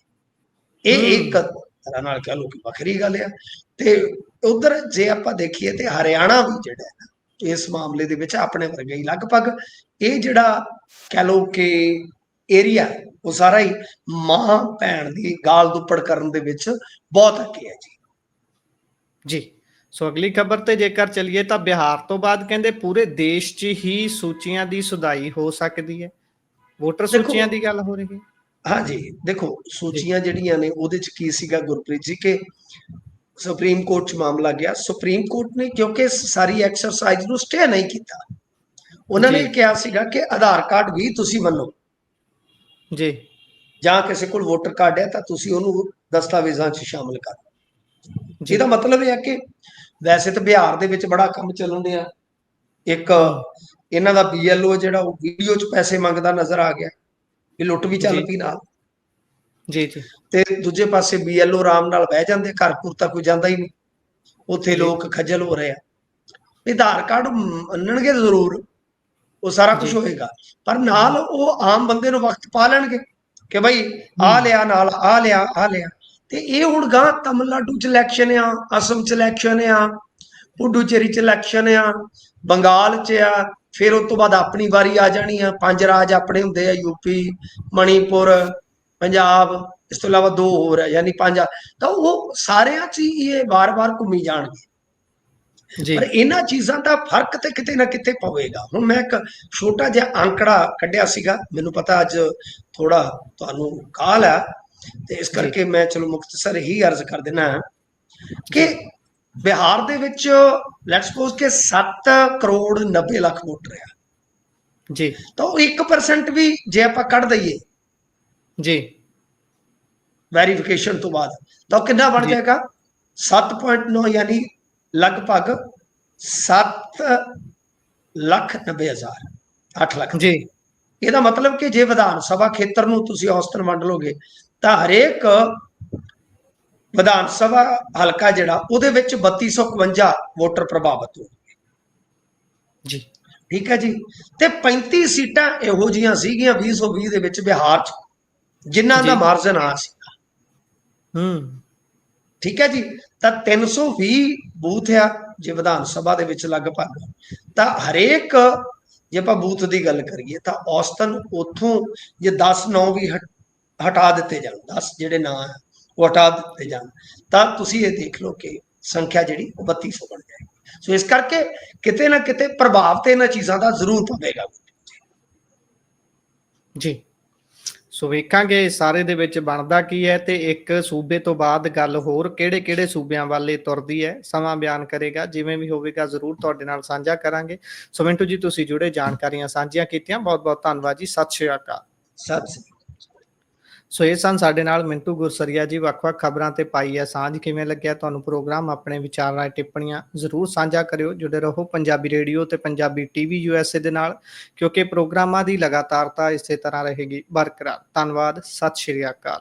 ਇਹ ਇੱਕ ਤਰ੍ਹਾਂ ਨਾਲ ਕਹਿ ਲਓ ਕਿ ਵੱਖਰੀ ਗੱਲ ਆ। ਤੇ ਉਧਰ ਜੇ ਆਪਾਂ ਦੇਖੀਏ ਤੇ ਹਰਿਆਣਾ ਵੀ ਜਿਹੜਾ ਹੈ ਇਸ ਮਾਮਲੇ ਦੇ ਵਿੱਚ ਆਪਣੇ ਵਰਗਾ ਹੀ ਲਗਭਗ, ਇਹ ਜਿਹੜਾ ਕਹਿ ਲਓ ਕਿ ਏਰੀਆ ਉਹ ਸਾਰਾ ਹੀ ਮਾਂ ਭੈਣ ਦੀ ਗਾਲ ਦੁੱਪੜ ਕਰਨ ਦੇ ਵਿੱਚ ਬਹੁਤ ਅੱਗੇ ਹੈ ਜੀ। ਜੀ ਸੋ ਅਗਲੀ ਖਬਰ ਤੇ ਜੇਕਰ ਚੱਲੀਏ ਤਾਂ ਬਿਹਾਰ ਤੋਂ ਬਾਅਦ ਕਹਿੰਦੇ ਪੂਰੇ ਦੇਸ਼ 'ਚ ਹੀ ਸੂਚੀਆਂ ਦੀ ਸੁਧਾਈ ਹੋ ਸਕਦੀ ਹੈ। ਵੋਟਰ ਦੇਖੋ, ਸੂਚੀਆਂ ਦੀ ਗੱਲ ਹੋ ਰਹੀ ਹੈ ਹਾਂਜੀ, ਦੇਖੋ ਜੀ। ਸੂਚੀਆਂ ਜਿਹੜੀਆਂ ਨੇ ਉਹਦੇ ਚ ਕੀ ਸੀਗਾ ਗੁਰਪ੍ਰੀਤ ਜੀ, ਕਿ ਸੁਪਰੀਮ ਕੋਰਟ ਚ ਮਾਮਲਾ ਗਿਆ। ਸੁਪਰੀਮ ਕੋਰਟ ਨੇ ਕਿਉਂਕਿ ਇਸ ਸਾਰੀ ਐਕਸਰਸਾਈਜ਼ ਨੂੰ ਸਟੇ ਨਹੀਂ ਕੀਤਾ, ਉਹਨਾਂ ਜੀ ਨੇ ਕਿਹਾ ਸੀਗਾ ਕਿ ਆਧਾਰ ਕਾਰਡ ਵੀ ਤੁਸੀਂ ਮੰਨੋ, ਜੀ ਜਾਂ ਕਿਸੇ ਕੋਲ ਵੋਟਰ ਕਾਰਡ ਹੈ ਤਾਂ ਤੁਸੀਂ ਉਹਨੂੰ ਦਸਤਾਵੇਜ਼ਾਂ 'ਚ ਸ਼ਾਮਲ ਕਰ। ਜੀ। ਇਹਦਾ ਮਤਲਬ ਇਹ ਹੈ ਕਿ ਵੈਸੇ ਤਾਂ ਬਿਹਾਰ ਦੇ ਵਿੱਚ ਬੜਾ ਕੰਮ ਚੱਲਣ ਡਿਆ। ਇੱਕ ਹੂੰ। ਇਹਨਾਂ ਦਾ BLO ਜਿਹੜਾ ਉਹ ਵੀਡੀਓ 'ਚ ਪੈਸੇ ਮੰਗਦਾ ਨਜ਼ਰ ਆ ਗਿਆ, ਇਹ ਲੁੱਟ ਵੀ ਚੱਲ ਜੀ ਪਈ ਨਾਲ। ਜੀ ਜੀ ਤੇ ਦੂਜੇ ਪਾਸੇ BLO ਆਰਾਮ ਨਾਲ ਬਹਿ ਜਾਂਦੇ, ਘਰ ਘੁਰ ਤਾਂ ਕੋਈ ਜਾਂਦਾ ਹੀ ਨਹੀਂ, ਉੱਥੇ ਜੀ ਲੋਕ ਖੱਜਲ ਹੋ ਰਹੇ ਆ। ਆਧਾਰ ਕਾਰਡ ਮੰਨਣਗੇ ਜ਼ਰੂਰ, ਉਹ ਸਾਰਾ ਕੁਝ ਜੀ। ਹੋਏਗਾ, ਪਰ ਨਾਲ ਉਹ ਆਮ ਬੰਦੇ ਨੂੰ ਵਕਤ ਪਾ ਲੈਣਗੇ ਕਿ ਬਈ ਆ ਹੂੰ। ਲਿਆ, ਨਾਲ ਆ ਲਿਆ, ਆ ਲਿਆ। ਤੇ ਇਹ ਹੁਣ ਗਾਂ ਤਮਿਲਨਾਡੂ 'ਚ ਇਲੈਕਸ਼ਨ ਆ, ਅਸਮ 'ਚ ਇਲੈਕਸ਼ਨ ਆ, ਪੁਡੂਚੇਰੀ 'ਚ ਇਲੈਕਸ਼ਨ ਆ, ਬੰਗਾਲ 'ਚ ਆ, ਫਿਰ ਉਸ ਤੋਂ ਬਾਅਦ ਆਪਣੀ ਵਾਰੀ ਆ ਜਾਣੀ ਆ। 5 ਰਾਜ ਆਪਣੇ ਹੁੰਦੇ ਆ, UP, ਮਣੀਪੁਰ, ਪੰਜਾਬ, ਇਸ ਤੋਂ ਇਲਾਵਾ 2 ਹੋਰ ਹੈ, ਯਾਨੀ 5 ਆ। ਤਾਂ ਉਹ ਸਾਰਿਆਂ 'ਚ ਹੀ ਇਹ ਵਾਰ-ਵਾਰ ਘੁੰਮੀ ਜਾਣਗੇ। ਜੀ ਪਰ ਇਹਨਾਂ ਚੀਜ਼ਾਂ ਦਾ ਫਰਕ ਤੇ ਕਿਤੇ ਨਾ ਕਿਤੇ ਪਵੇਗਾ। ਹੁਣ ਮੈਂ ਇੱਕ ਛੋਟਾ ਜਿਹਾ ਅੰਕੜਾ ਕੱਢਿਆ ਸੀਗਾ, ਮੈਨੂੰ ਪਤਾ ਅੱਜ ਥੋੜਾ ਤੁਹਾਨੂੰ ਕਾਹਲ ਆ, ਤੇ ਇਸ ਜੀ ਕਰਕੇ ਮੈਂ ਚਲੋ ਮੁਖਤਸਰ ਹੀ ਅਰਜ਼ ਕਰ ਦੇਣਾ ਕਿ ਜੀ ਬਿਹਾਰ ਦੇ ਵਿੱਚ ਲੈਟਸ ਸਪੋਜ਼ ਕਿ 7 ਕਰੋੜ 90 ਲੱਖ ਵੋਟਰ ਆ, ਜੀ ਤਾਂ ਉਹ 1% ਵੀ ਜੇ ਆਪਾਂ ਕੱਢ ਦਈਏ ਜੀ ਵੈਰੀਫਿਕੇਸ਼ਨ ਤੋਂ ਬਾਅਦ, ਤਾਂ ਉਹ ਕਿੰਨਾ ਬਣ ਜੀ ਜਾਏਗਾ? 7.9, ਯਾਨੀ ਲਗਭਗ 7 ਲੱਖ 90 ਹਜ਼ਾਰ, 8 ਲੱਖ। ਜੀ ਇਹਦਾ ਮਤਲਬ ਕਿ ਜੇ ਵਿਧਾਨ ਸਭਾ ਖੇਤਰ ਨੂੰ ਤੁਸੀਂ ਔਸਤਨ ਵੰਡ ਲੋਗੇ ਤਾਂ ਹਰੇਕ ਵਿਧਾਨ ਸਭਾ ਹਲਕਾ ਜਿਹੜਾ ਉਹਦੇ ਵਿੱਚ 3251 ਵੋਟਰ ਪ੍ਰਭਾਵਿਤ ਹੋ। ਜੀ ਠੀਕ ਹੈ ਜੀ। ਤੇ 35 ਸੀਟਾਂ ਇਹੋ ਜਿਹੀਆਂ ਸੀਗੀਆਂ 2020 ਦੇ ਵਿੱਚ ਬਿਹਾਰ 'ਚ, ਜਿਨ੍ਹਾਂ ਦਾ ਜੀ ਮਾਰਜਨ ਆ ਸੀ। ਹੂੰ। ਠੀਕ ਹੈ ਜੀ। ਤਾਂ 320 ਬੂਥ ਆ ਜੇ ਵਿਧਾਨ ਸਭਾ ਦੇ ਵਿੱਚ ਲਗਭਗ, ਤਾਂ ਹਰੇਕ ਜੇ ਆਪਾਂ ਬੂਥ ਦੀ ਗੱਲ ਕਰੀਏ ਤਾਂ ਔਸਤਨ ਉੱਥੋਂ ਜੇ 10 9 ਵੀ ਹਟਾ ਦਿੱਤੇ ਜਾਣ, 10 ਜਿਹੜੇ ਨਾਂ ਆ ਉਹ ਹਟਾ ਦਿੱਤੇ ਜਾਣ, ਤਾਂ ਤੁਸੀਂ ਇਹ ਦੇਖ ਲਓ ਕਿ ਸੰਖਿਆ ਜਿਹੜੀ ਉਹ 3200 ਬਣ ਜਾਏਗੀ। ਸੋ ਇਸ ਕਰਕੇ ਕਿਤੇ ਨਾ ਕਿਤੇ ਪ੍ਰਭਾਵ ਤੇ ਇਹਨਾਂ ਚੀਜ਼ਾਂ ਦਾ ਜ਼ਰੂਰ ਪਵੇਗਾ। ਜੀ ਸੋ ਵੇਖਾਂਗੇ ਸਾਰੇ ਦੇ ਵਿੱਚ ਬਣਦਾ ਕੀ ਹੈ, ਤੇ ਇੱਕ ਸੂਬੇ ਤੋਂ ਬਾਅਦ ਗੱਲ ਹੋਰ ਕਿਹੜੇ-ਕਿਹੜੇ ਸੂਬਿਆਂ ਵੱਲ ਤੁਰਦੀ ਹੈ, ਸਮਾਂ ਬਿਆਨ ਕਰੇਗਾ। ਜਿਵੇਂ ਵੀ ਹੋਵੇਗਾ ਜ਼ਰੂਰ ਤੁਹਾਡੇ ਨਾਲ ਸਾਂਝਾ ਕਰਾਂਗੇ। ਸੋ ਮਿੰਟੂ ਜੀ, ਤੁਸੀਂ ਜੁੜੇ ਜਾਣਕਾਰੀਆਂ ਸਾਂਝੀਆਂ ਕੀਤੀਆਂ, ਬਹੁਤ-ਬਹੁਤ ਧੰਨਵਾਦ ਜੀ। ਸਤਿ ਸ਼੍ਰੀ ਅਕਾਲ। ਸਤਿ ਸ੍ਰੀ ਅਕਾਲ। ਸੋ ਇਹ ਸਨ ਸਾਡੇ ਨਾਲ ਮਿੰਟੂ ਗੁਰਸਰੀਆ ਜੀ, ਵੱਖ-ਵੱਖ ਖਬਰਾਂ ਤੇ ਪਾਈ ਹੈ ਸਾਂਝ। ਕਿਵੇਂ ਲੱਗਿਆ ਤੁਹਾਨੂੰ ਪ੍ਰੋਗਰਾਮ? ਆਪਣੇ ਵਿਚਾਰ ਰਾਏ ਟਿੱਪਣੀਆਂ ਜ਼ਰੂਰ ਸਾਂਝਾ ਕਰਿਓ। ਜੁੜੇ ਰਹੋ ਪੰਜਾਬੀ ਰੇਡੀਓ ਤੇ ਪੰਜਾਬੀ TV USA ਦੇ ਨਾਲ, ਕਿਉਂਕਿ ਪ੍ਰੋਗਰਾਮਾਂ ਦੀ ਲਗਾਤਾਰਤਾ ਇਸੇ ਤਰ੍ਹਾਂ ਰਹੇਗੀ ਬਰਕਰਾਰ। ਧੰਨਵਾਦ। ਸਤਿ ਸ਼੍ਰੀ ਅਕਾਲ।